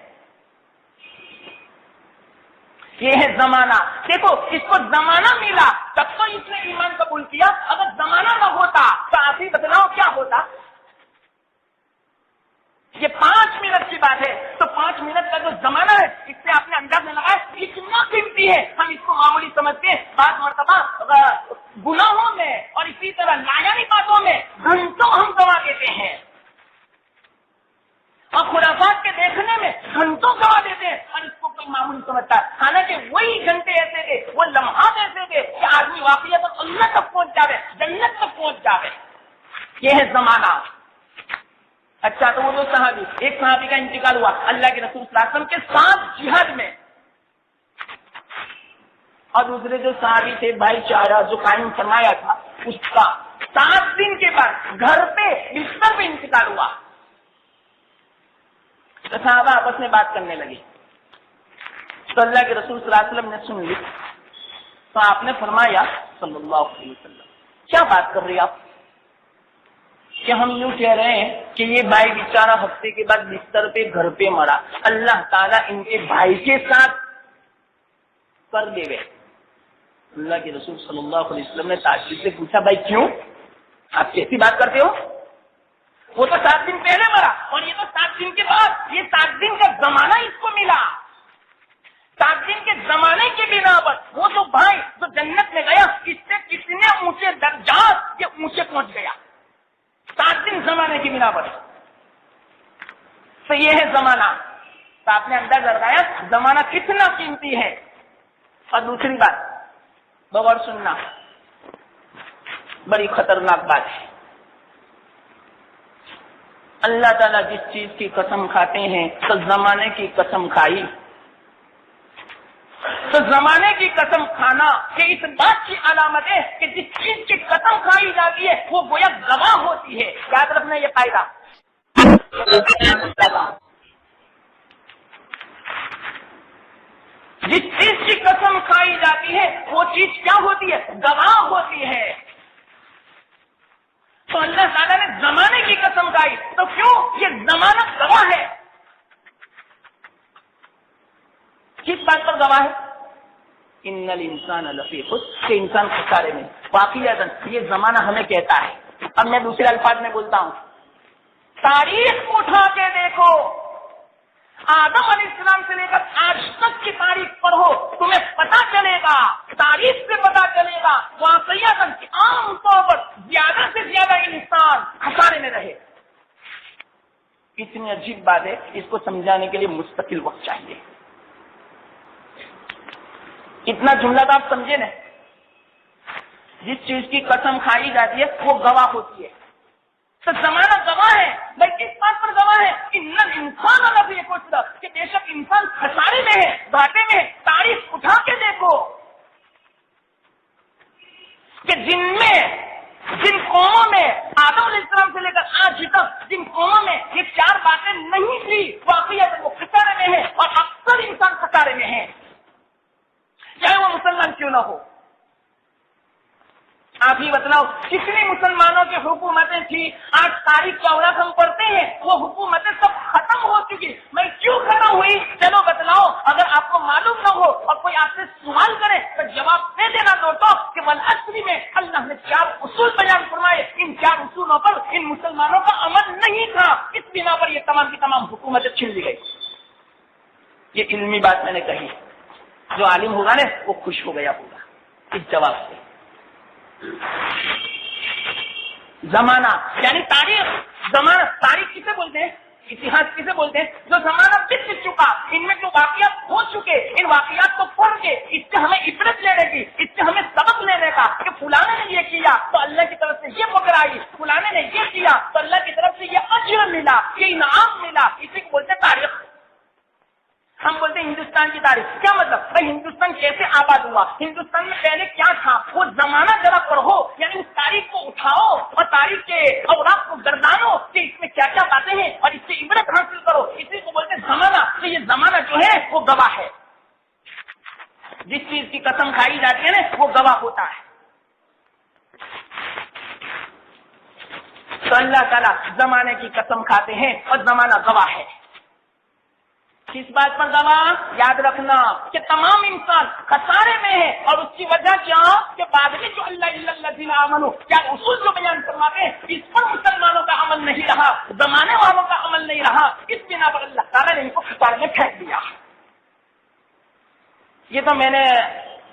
یہ ہے زمانہ. دیکھو اس کو زمانہ ملا تب تو اس نے ایمان قبول کیا, اگر زمانہ نہ ہوتا تو آپ ہی بتلاؤ کیا ہوتا. یہ 5 منٹ کی بات ہے, تو 5 منٹ کا جو زمانہ ہے اس سے آپ نے انداز میں لگایا اتنا قیمتی ہے. ہم اس کو معمولی سمجھتے ہیں, بعض مرتبہ گناہوں میں اور اسی طرح نایابی باتوں میں گھنٹوں ہم گوا دیتے ہیں, اور خرافات کے دیکھنے میں گھنٹوں گوا دیتے ہیں, اور اس کو کوئی معمولی سمجھتا ہے. حالانکہ وہی گھنٹے ایسے تھے, وہ لمحات ایسے تھے کہ آدمی واقعی تو اللہ تک پہنچ جاوے, جنت تک پہنچ جاوے. یہ ہے زمانہ. اچھا, تو وہ جو صحابی, ایک صحابی کا انتقال ہوا اللہ کے رسول صلی اللہ علیہ وسلم کے ساتھ جہاد میں, اور دوسرے جو صحابی تھے بھائی چارہ جو قائم فرمایا تھا اس کا 7 دن کے بعد گھر پہ بستر پہ انتقال ہوا. تو صحابہ آپس میں بات کرنے لگے, تو اللہ کے رسول صلی اللہ علیہ وسلم نے سن لی. تو آپ نے فرمایا صلی اللہ علیہ وسلم کیا بات کر رہی آپ؟ کہ ہم یوں کہہ رہے ہیں کہ یہ بھائی بیچارہ ہفتے کے بعد بستر پہ گھر پہ مرا، اللہ تعالیٰ ان کے بھائی کے ساتھ کر دے گئے۔ اللہ کے رسول صلی اللہ علیہ وسلم نے تعجب سے پوچھا بھائی کیوں، آپ کیسی بات کرتے ہو؟ وہ تو 7 دن پہلے مرا اور یہ تو 7 دن کے بعد، یہ 7 دن کا زمانہ اس کو ملا۔ 7 دن کے زمانے کی بنا پر وہ تو بھائی جو جنت میں گیا، اس سے کتنے اونچے درجات یہ اونچے پہنچ گیا 7 دن زمانے کی بنا پر۔ تو یہ ہے زمانہ، تو آپ نے اندازہ لگایا زمانہ کتنا قیمتی ہے۔ اور دوسری بات بغور سننا، بڑی خطرناک بات ہے، اللہ تعالیٰ جس چیز کی قسم کھاتے ہیں تو زمانے کی قسم کھائی، تو زمانے کی قسم کھانا کہ اس بات کی علامت ہے کہ جس چیز کی قسم کھائی جاتی ہے وہ گویا گواہ ہوتی ہے۔ یاد رکھنا یہ قاعدہ، جس چیز کی قسم کھائی جاتی ہے وہ چیز کیا ہوتی ہے؟ گواہ ہوتی ہے۔ تو اللہ تعالیٰ نے زمانے کی قسم کھائی، تو کیوں؟ یہ زمانہ گواہ ہے۔ کس بات پر گواہ ہے؟ ان الانسان لفی خسر، کہ انسان خسارے میں۔ واقعتاً یہ زمانہ ہمیں کہتا ہے۔ اب میں دوسرے الفاظ میں بولتا ہوں، تاریخ اٹھا کے دیکھو، آدم علیہ السلام سے لے کر آج تک کی تاریخ پڑھو، تمہیں پتا چلے گا، تاریخ سے پتا چلے گا واقعتاً کہ عام طور پر زیادہ سے زیادہ انسان خسارے میں رہے۔ اتنی عجیب بات ہے، اس کو سمجھانے کے لیے مستقل وقت چاہیے۔ اتنا جملہ تو آپ سمجھے نا، جس چیز کی قسم کھائی جاتی ہے وہ گواہ ہوتی ہے۔ تو زمانہ گواہ ہے، بلکہ اس بات پر گواہ ہے کہ انسان الگ یہ کچھ کہ بے شک انسان خسارے میں ہے، گھاٹے میں ہے۔ تاریخ اٹھا کے دیکھو کہ جن قوموں میں آدم علیہ السلام سے لے کر آج تک جن قوموں میں یہ 4 باتیں نہیں تھی، واقعی وہ خسارے میں ہے، اور اکثر انسان خسارے میں ہے، چاہے وہ مسلمان کیوں نہ ہو۔ آپ ہی بتلاؤ کتنی مسلمانوں کی حکومتیں تھی، آج تاریخ کا اوراق ہم پڑھتے ہیں وہ حکومتیں سب ختم ہو چکی۔ میں کیوں ختم ہوئی؟ چلو بتلاؤ، اگر آپ کو معلوم نہ ہو اور کوئی آپ سے سوال کرے تو جواب دے دینا دوستوں کہ والعصر میں اللہ نے 4 اصول بیان فرمائے، ان 4 اصولوں پر ان مسلمانوں کا عمل نہیں تھا، اس بنا پر یہ تمام کی تمام حکومتیں چھین لی گئی۔ یہ علمی بات میں نے کہی، جو عالم ہوگا نا وہ خوش ہو گیا ہوگا اس جواب سے۔ زمانہ یعنی تاریخ، زمانہ تاریخ کسے بولتے ہیں؟ اتہاس کسے بولتے ہیں؟ جو زمانہ بت چکا، ان میں جو واقعات ہو چکے، ان واقعات کو پڑھ کے اس سے ہمیں عبرت لینے کی، اس سے ہمیں سبق لینے کا کہ فلانے نے یہ کیا تو اللہ کی طرف سے یہ پکڑائی، فلانے نے یہ کیا تو اللہ کی طرف سے یہ اجر ملا، یہ انعام ملا، اسی کو بولتے ہیں تاریخ۔ ہم بولتے ہیں ہندوستان کی تاریخ، کیا مطلب؟ بھائی ہندوستان کیسے آباد ہوا، ہندوستان میں پہلے کیا تھا، وہ زمانہ ذرا پڑھو، یعنی اس تاریخ کو اٹھاؤ اور تاریخ کے اوراق کو گردانو کہ اس میں کیا کیا باتیں ہیں اور اس سے عبرت حاصل کرو، اسی کو بولتے ہیں زمانہ۔ تو یہ زمانہ جو ہے وہ گواہ ہے، جس چیز کی قسم کھائی جاتی ہے نا وہ گواہ ہوتا ہے۔ تو اللہ تعالیٰ زمانے کی قسم کھاتے ہیں اور زمانہ گواہ ہے۔ کس بات پر گواہ؟ یاد رکھنا کہ تمام انسان خسارے میں ہے، اور اس کی وجہ کیا کہ بعد میں جو الذین آمنوا کیا اصول جو بیان فرماتے ہیں اس پر مسلمانوں کا عمل نہیں رہا، زمانے والوں کا عمل نہیں رہا، اس بنا پر اللہ تعالیٰ نے ان کو خسارے میں پھینک دیا۔ یہ تو میں نے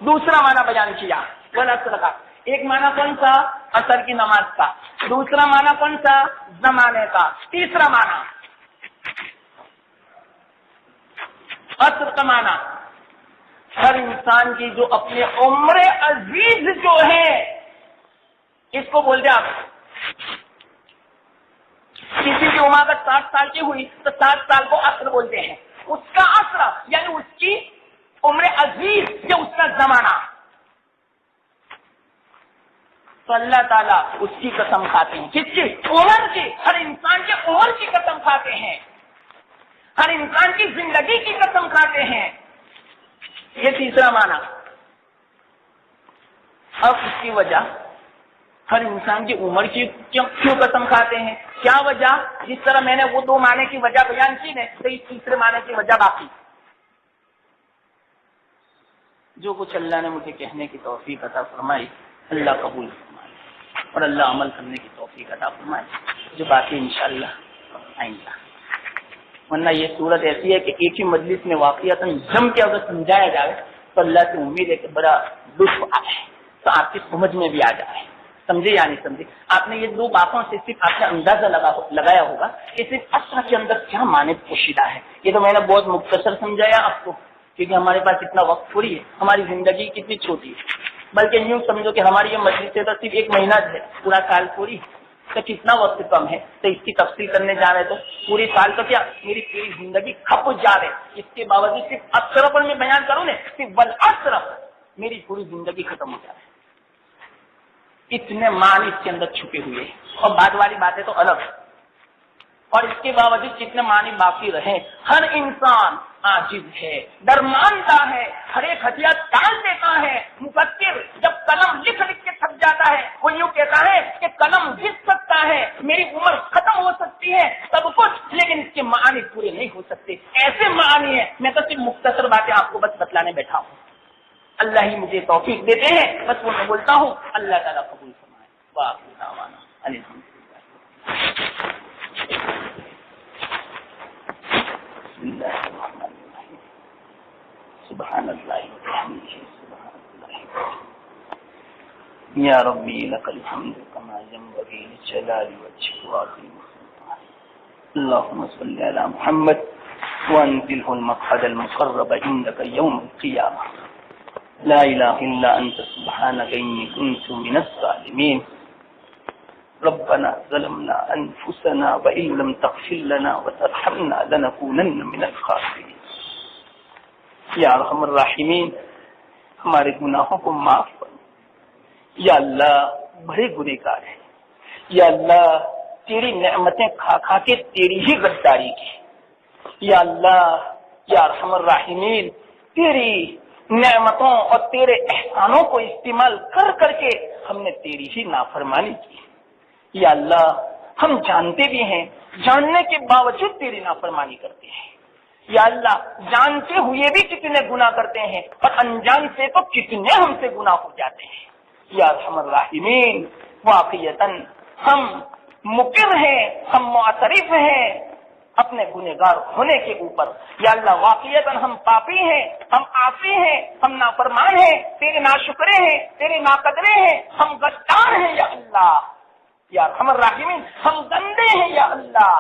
دوسرا معنی بیان کیا والعصر کا۔ ایک معنی کون سا؟ عصر کی نماز کا۔ دوسرا معنی کون سا؟ زمانے کا۔ تیسرا معنی عصر کا معنی ہر انسان کی جو اپنے عمر عزیز جو ہے، اس کو بولتے آپ کسی کی عمر اگر 60 سال کی ہوئی تو 60 سال کو عصر بولتے ہیں، اس کا عصر یعنی اس کی عمر عزیز، یہ اس کا زمانہ۔ تو اللہ تعالیٰ اس کی قسم کھاتے ہیں، کس کی؟ عمر کی، ہر انسان کے عمر کی قسم کھاتے ہیں، ہر انسان کی زندگی کی قسم کھاتے ہیں۔ یہ تیسرا معنی۔ اب اس کی وجہ ہر انسان کی عمر کی کیوں قسم کھاتے ہیں؟ کیا وجہ؟ جس طرح میں نے وہ 2 معنی کی وجہ بیان کی ہے تو اس تیسرے معنی کی وجہ باقی. جو کچھ اللہ نے مجھے کہنے کی توفیق عطا فرمائی اللہ قبول فرمائے اور اللہ عمل کرنے کی توفیق عطا فرمائے. جو باقی انشاءاللہ آئندہ. ورنہ یہ صورت ایسی ہے کہ ایک ہی مجلس میں واقعات جم کے اگر سمجھایا جائے تو اللہ سے امید ہے کہ بڑا لطف آئے تو آپ کی سمجھ میں بھی آ جائے. سمجھے یا نہیں سمجھے؟ آپ نے یہ 2 باتوں سے صرف آپ نے اندازہ لگایا ہوگا کہ صرف اصل کے اندر کیا معنی پوشیدہ ہے. یہ تو میں نے بہت مختصر سمجھایا آپ کو کیونکہ ہمارے پاس اتنا وقت تھوڑی ہے، ہماری زندگی کتنی چھوٹی ہے. بلکہ یوں سمجھو کہ ہماری یہ مجلس سے تو صرف 1 مہینہ ہے، پورا سال تھوڑی ہے. تو کتنا وقت کم ہے تو اس کی تفصیل کرنے جا رہے تو پوری سال تو کیا میری پوری زندگی کھپ جا رہے. اس کے باوجود صرف اکثر پر میں بیان کروں نا صرف والعصر میری پوری زندگی ختم ہو جائے. اتنے معنی اس کے اندر چھپے ہوئے اور بعد والی باتیں تو الگ. اور اس کے باوجود جتنے معنی باقی رہے ہر انسان عاجز ہے، درماندہ ہے، ہر ایک ہتھیار ڈال دیتا ہے. مفکر جب قلم لکھ کے تھک جاتا ہے وہ یوں کہتا ہے کہ قلم گھس سکتا ہے، میری عمر ختم ہو سکتی ہے، سب کچھ، لیکن اس کے معنی پورے نہیں ہو سکتے. ایسے معنی ہیں. میں تو صرف مختصر باتیں آپ کو بس بتلانے بیٹھا ہوں. اللہ ہی مجھے توفیق دیتے ہیں، بس وہ میں بولتا ہوں. اللہ تعالیٰ قبول فرمائے. وآخر دعوانا الحمدللہ. سبحان اللہ وبحمدہ سبحان اللہ. یا ربی لک الحمد کما ينبغي لجلال وجهك وعظیم سلطانك. اللهم صل على محمد وانزله المقعد المقرب عندك يوم القيامة. لا إله إلا أنت سبحانك إني كنت من الظالمين. ربنا ظلمنا أنفسنا وإن لم تغفر لنا وترحمنا لنكونن من الخاسرين. یا ارحم الراحمین ہمارے گناہوں کو معاف کرو. یا اللہ بڑے گنہگار ہیں. یا اللہ تیری نعمتیں کھا کھا کے تیری ہی غداری کی. یا اللہ یا ارحم الراحمین تیری نعمتوں اور تیرے احسانوں کو استعمال کر کر کے ہم نے تیری ہی نافرمانی کی. یا اللہ ہم جانتے بھی ہیں، جاننے کے باوجود تیری نافرمانی کرتے ہیں. یا اللہ جانتے ہوئے بھی کتنے گناہ کرتے ہیں اور انجان سے تو کتنے ہم سے گناہ ہو جاتے ہیں. یا ارحم الراحمین واقعتاً ہم مقر ہیں، ہم معترف ہیں اپنے گنہگار ہونے کے اوپر. یا اللہ واقعتاً ہم پاپی ہیں، ہم عاصی ہیں، ہم نافرمان ہیں، تیرے ناشکرے ہیں، تیرے ناقدرے ہیں، ہم غدار ہیں. یا اللہ یا ارحم الراحمین ہم گندے ہیں. یا اللہ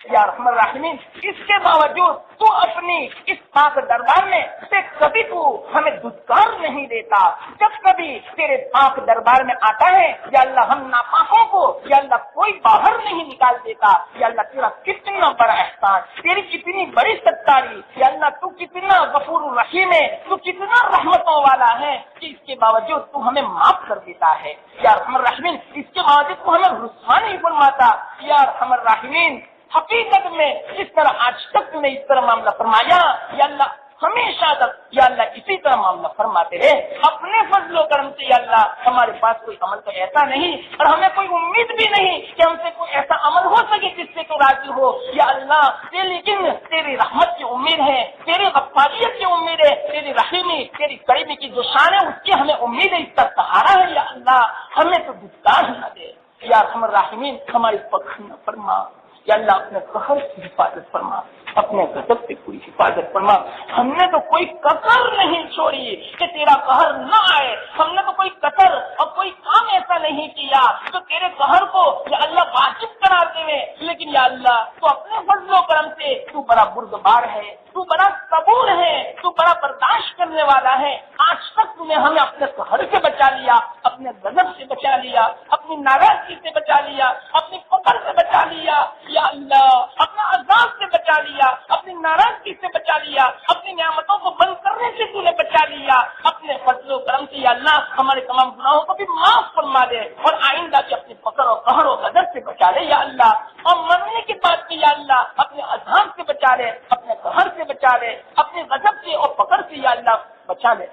یا ارحم الراحمین اس کے باوجود تو اپنی اس پاک دربار میں سے کبھی تو ہمیں دھتکار نہیں دیتا. جب کبھی تیرے پاک دربار میں آتا ہے یا اللہ ہم ناپاکوں کو یا اللہ کوئی باہر نہیں نکال دیتا. یا اللہ تیرا کتنا بڑا احسان، تیری کتنی بڑی ستاری. یا اللہ تو کتنا غفور الرحیم ہے، تو کتنا رحمتوں والا ہے کہ اس کے باوجود تو ہمیں معاف کر دیتا ہے. یا ارحم الراحمین اس کے باوجود تو ہمیں رسوا نہیں فرماتا. یا ارحم الراحمین حقیقت میں جس طرح آج تک تم نے اس طرح معاملہ فرمایا یا اللہ ہمیشہ تک یا اللہ اسی طرح معاملہ فرماتے رہے. اپنے فضل و کرم سے یا اللہ ہمارے پاس کوئی عمل تو ایسا نہیں اور ہمیں کوئی امید بھی نہیں کہ ہم سے کوئی ایسا عمل ہو سکے جس سے تو راضی ہو. یا اللہ لیکن تیری رحمت کی امید ہے، تیری غفاریت کی امید ہے، تیری رحیمی تیری قریبی کی جو شان ہے اس کی ہمیں امید ہے، اس کا سہارا ہے. یا اللہ ہمیں تو دھتکار نہ دے. یا ارحم الراحمین ہماری پکڑ نہ فرما. یا اللہ اپنے قہر کی حفاظت فرما، اپنے غضب سے پوری حفاظت فرما. ہم نے تو کوئی کسر نہیں چھوڑی کہ تیرا قہر نہ آئے. ہم نے تو کوئی کسر اور کوئی کام ایسا نہیں کیا تو تیرے قہر کو یا اللہ واجب کراتے ہوئے. لیکن یا اللہ تو اپنے فضل و کرم سے تو بڑا بردبار ہے، تو بڑا صبور ہے، تو بڑا برداشت کرنے والا ہے. آج تک تو نے ہمیں اپنے قہر سے بچا لیا، اپنے غضب سے بچا لیا، اپنی ناراضگی سے بچا لیا، اپنی فقر سے بچا لیا. یا اللہ اپنا عذاب سے بچا لیا، اپنی ناراضگی سے بچا لیا، اپنی نعمتوں کو بند کرنے سے تو نے بچا لیا. اپنے فضل و کرم سے یا اللہ ہمارے تمام گناہوں کو بھی معاف فرما دے اور آئندہ بھی اپنی فقر اور قہر و غضب سے بچا لے. یا اللہ اور مرنے کے بعد بھی یا اللہ اپنے عذاب سے بچا لے، اپنے قہر سے بچا لے، اپنے غضب سے اور فقر سے یا اللہ بچا لے.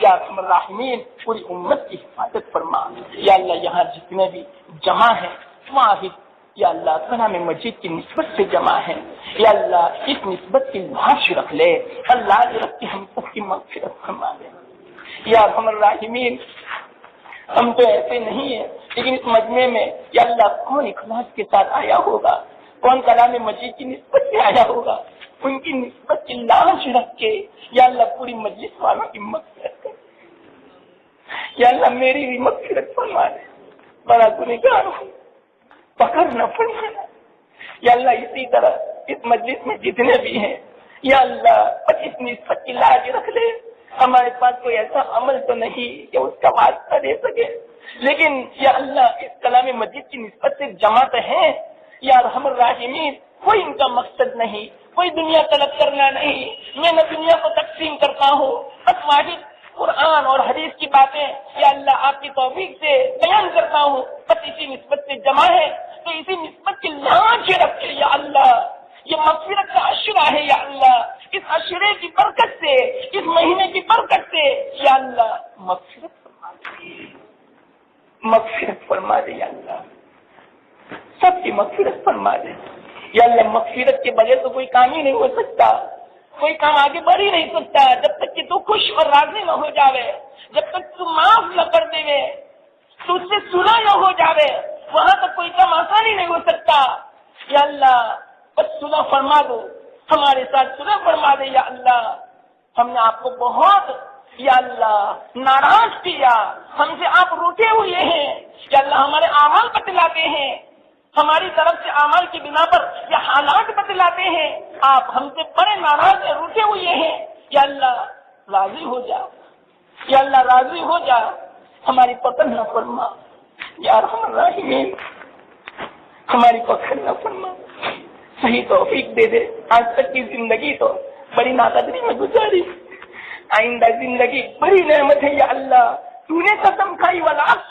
یا ارحم الراحمین پوری امت کی حفاظت فرما. یا اللہ یہاں جتنے بھی جمع ہیں واحد یا اللہ کلام مجید کی نسبت سے جمع ہے. یا اللہ اس نسبت کی لاش رکھ لے. اللہ رکھ کے ہم سب کی مغفرت فرما دے. یا ارحم الراحمین ہم تو ایسے نہیں ہیں لیکن اس مجمع میں یا اللہ کون اخلاص کے ساتھ آیا ہوگا, کون کلام مجید کی نسبت سے آیا ہوگا, ان کی نسبت کی لاش رکھ کے یا اللہ پوری مجلس والوں کی مغفرت کر. یا اللہ میری بھی مغفرت فرما دے, بڑا گنہگار ہوں, پکڑ نہ فرمانا. یا اللہ اسی طرح اس مجلس میں جتنے بھی ہیں یا اللہ اس نسبت کی لاج رکھ لے. ہمارے پاس کوئی ایسا عمل تو نہیں کہ اس کا واسطہ دے سکے, لیکن یا اللہ اس کلام مجید کی نسبت سے جماعت ہے یا ارحم الراحمین, کوئی ان کا مقصد نہیں, کوئی دنیا طلب کرنا نہیں. میں نہ دنیا کو تقسیم کرتا ہوں, بس واحد قرآن اور حدیث کی باتیں یا اللہ آپ کی توفیق سے بیان کرتا ہوں. بس اسی نسبت سے جمع ہے تو اسی نسبت کی لاج رکھ کے یا اللہ یہ مغفرت کا عشرہ ہے. یا اللہ اس عشرے کی برکت سے, اس مہینے کی برکت سے یا اللہ مغفرت فرما دے, مغفرت فرما دے. یا اللہ سب کی مغفرت فرما دے. یا اللہ مغفرت کے بغیر تو کوئی کام ہی نہیں ہو سکتا, کوئی کام آگے بڑھ ہی نہیں سکتا جب تک کہ تو خوش اور راضی نہ ہو جاوے, جب تک تو معاف نہ کر دے, تو اس سے سنا نہ ہو جاوے, وہاں تک کوئی کام آسان ہی نہیں ہو سکتا. یا اللہ بس سنا فرما دو, ہمارے ساتھ سنا فرما دے. یا اللہ ہم نے آپ کو بہت یا اللہ ناراض کیا, ہم سے آپ روٹے ہوئے ہیں. یا اللہ ہمارے اعمال بتلاتے ہیں, ہماری طرف سے اعمال کی بنا پر یا حالات بتلاتے ہیں, آپ ہم سے بڑے ناراض ہیں, روٹے ہوئے ہیں. یا اللہ راضی ہو جا, یا اللہ راضی ہو جا, ہماری پکڑ نہ فرما. یا ارحم الراحمین ہماری پکڑ نہ فرما, صحیح توفیق دے دے. آج تک کی زندگی تو بڑی ناقدری میں گزاری, آئندہ زندگی بڑی نعمت ہے. یا اللہ تو نے قسم کھائی ولاس,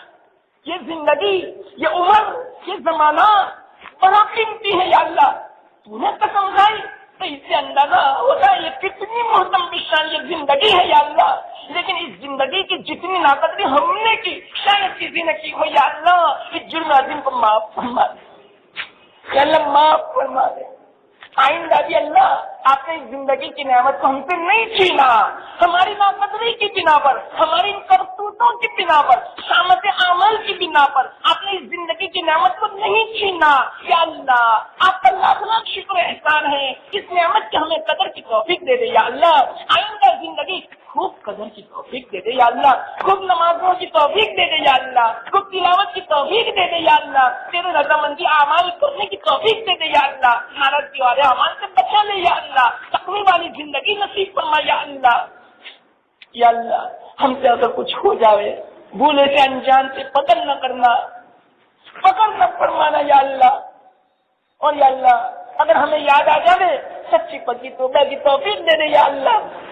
یہ زندگی, یہ عمر, یہ زمانہ بڑا قیمتی ہے. یا اللہ تو نے قسم کھائی تو اس سے اندازہ ہوتا ہے یہ کتنی محترم بشان یہ زندگی ہے. یا اللہ لیکن اس زندگی کی جتنی ناقدری ہم نے کی شاید کسی نے کی ہو. یا اللہ اس جرم عظیم کو معاف فرما دے. یا اللہ معاف فرما دے. آئندہ بھی اللہ آپ نے اس زندگی کی نعمت کو ہم سے نہیں چھینا, ہماری ناقدری کی بنا پر, ہماری کرتوتوں کی بنا پر, شامت اعمال کی بنا پر آپ نے اس زندگی کی نعمت کو نہیں چھینا. یا اللہ آپ کا لاکھ لاکھ شکر احسان ہے, اس نعمت کی ہمیں قدر کی توفیق دے دے. یا اللہ آئندہ زندگی خوب قدر کی توفیق دے دے. یا اللہ خوب نمازوں کی توفیق دے دے. یا اللہ خوب تلاوت کی توفیق دے دے. یا اللہ تیرے رضامندی اعمال کرنے کی توفیق دے دے. یا اللہ ناراضگی والے اعمال سے بچا لے. یا اللہ تقوی والی زندگی نصیب فرما. یا اللہ یا اللہ ہم سے اگر کچھ ہو جاوے بھولے سے انجان سے پکڑ نہ کرنا, پکڑ نہ فرمانا. یا اللہ اور یا اللہ اگر ہمیں یاد آ جاوے سچی پکی توبہ کی توفیق دے دے. یا اللہ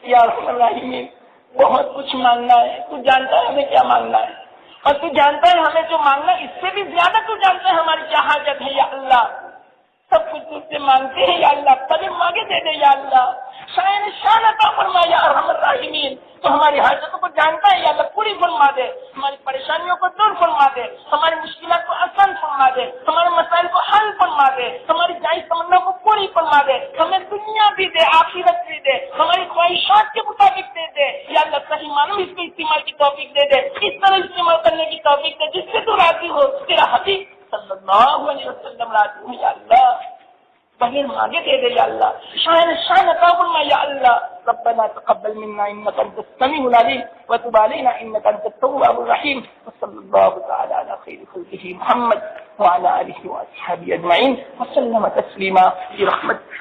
یا ارحم الراحمین بہت کچھ مانگنا ہے, تو جانتا ہے ہمیں کیا مانگنا ہے, اور تو جانتا ہے ہمیں جو مانگنا ہے اس سے بھی زیادہ تو جانتا ہے ہماری کیا حاجت ہے. یا اللہ سب کچھ تجھ سے مانگتے ہیں. یا اللہ پہلے مانگے دے دے. یا اللہ شان عطا فرما. یا ارحم الراحمین تو ہماری حاجتوں کو جانتا ہے. یا اللہ پوری فرما دے, ہماری پریشانیوں کو دور فرما دے, ہماری مشکلات کو آسان فرما دے, ہمارے مسائل کو حل فرما دے, ہماری جائز تمنا کو پوری فرما دے, ہمیں دنیا بھی دے آخرت بھی دے, ہماری خواہشات کے مطابق دے دے. یا اللہ صحیح معلوم اس کے استعمال کی توفیق دے دے, اس طرح استعمال کرنے کی توفیق دے جس سے تو راضی ہو. تیرا حبیب صلی اللہ علیہ وسلم راضی ہو. یا اللہ بغیر مانگے دے دے. یا اللہ شان عطا فرما. یا اللہ ربنا تقبل منا انك انت السميع العليم وتب علينا انك انت التواب الرحيم. وصلى الله تعالى على خير خلقه محمد وعلى اله واصحابه اجمعين وسلم تسليما برحمتك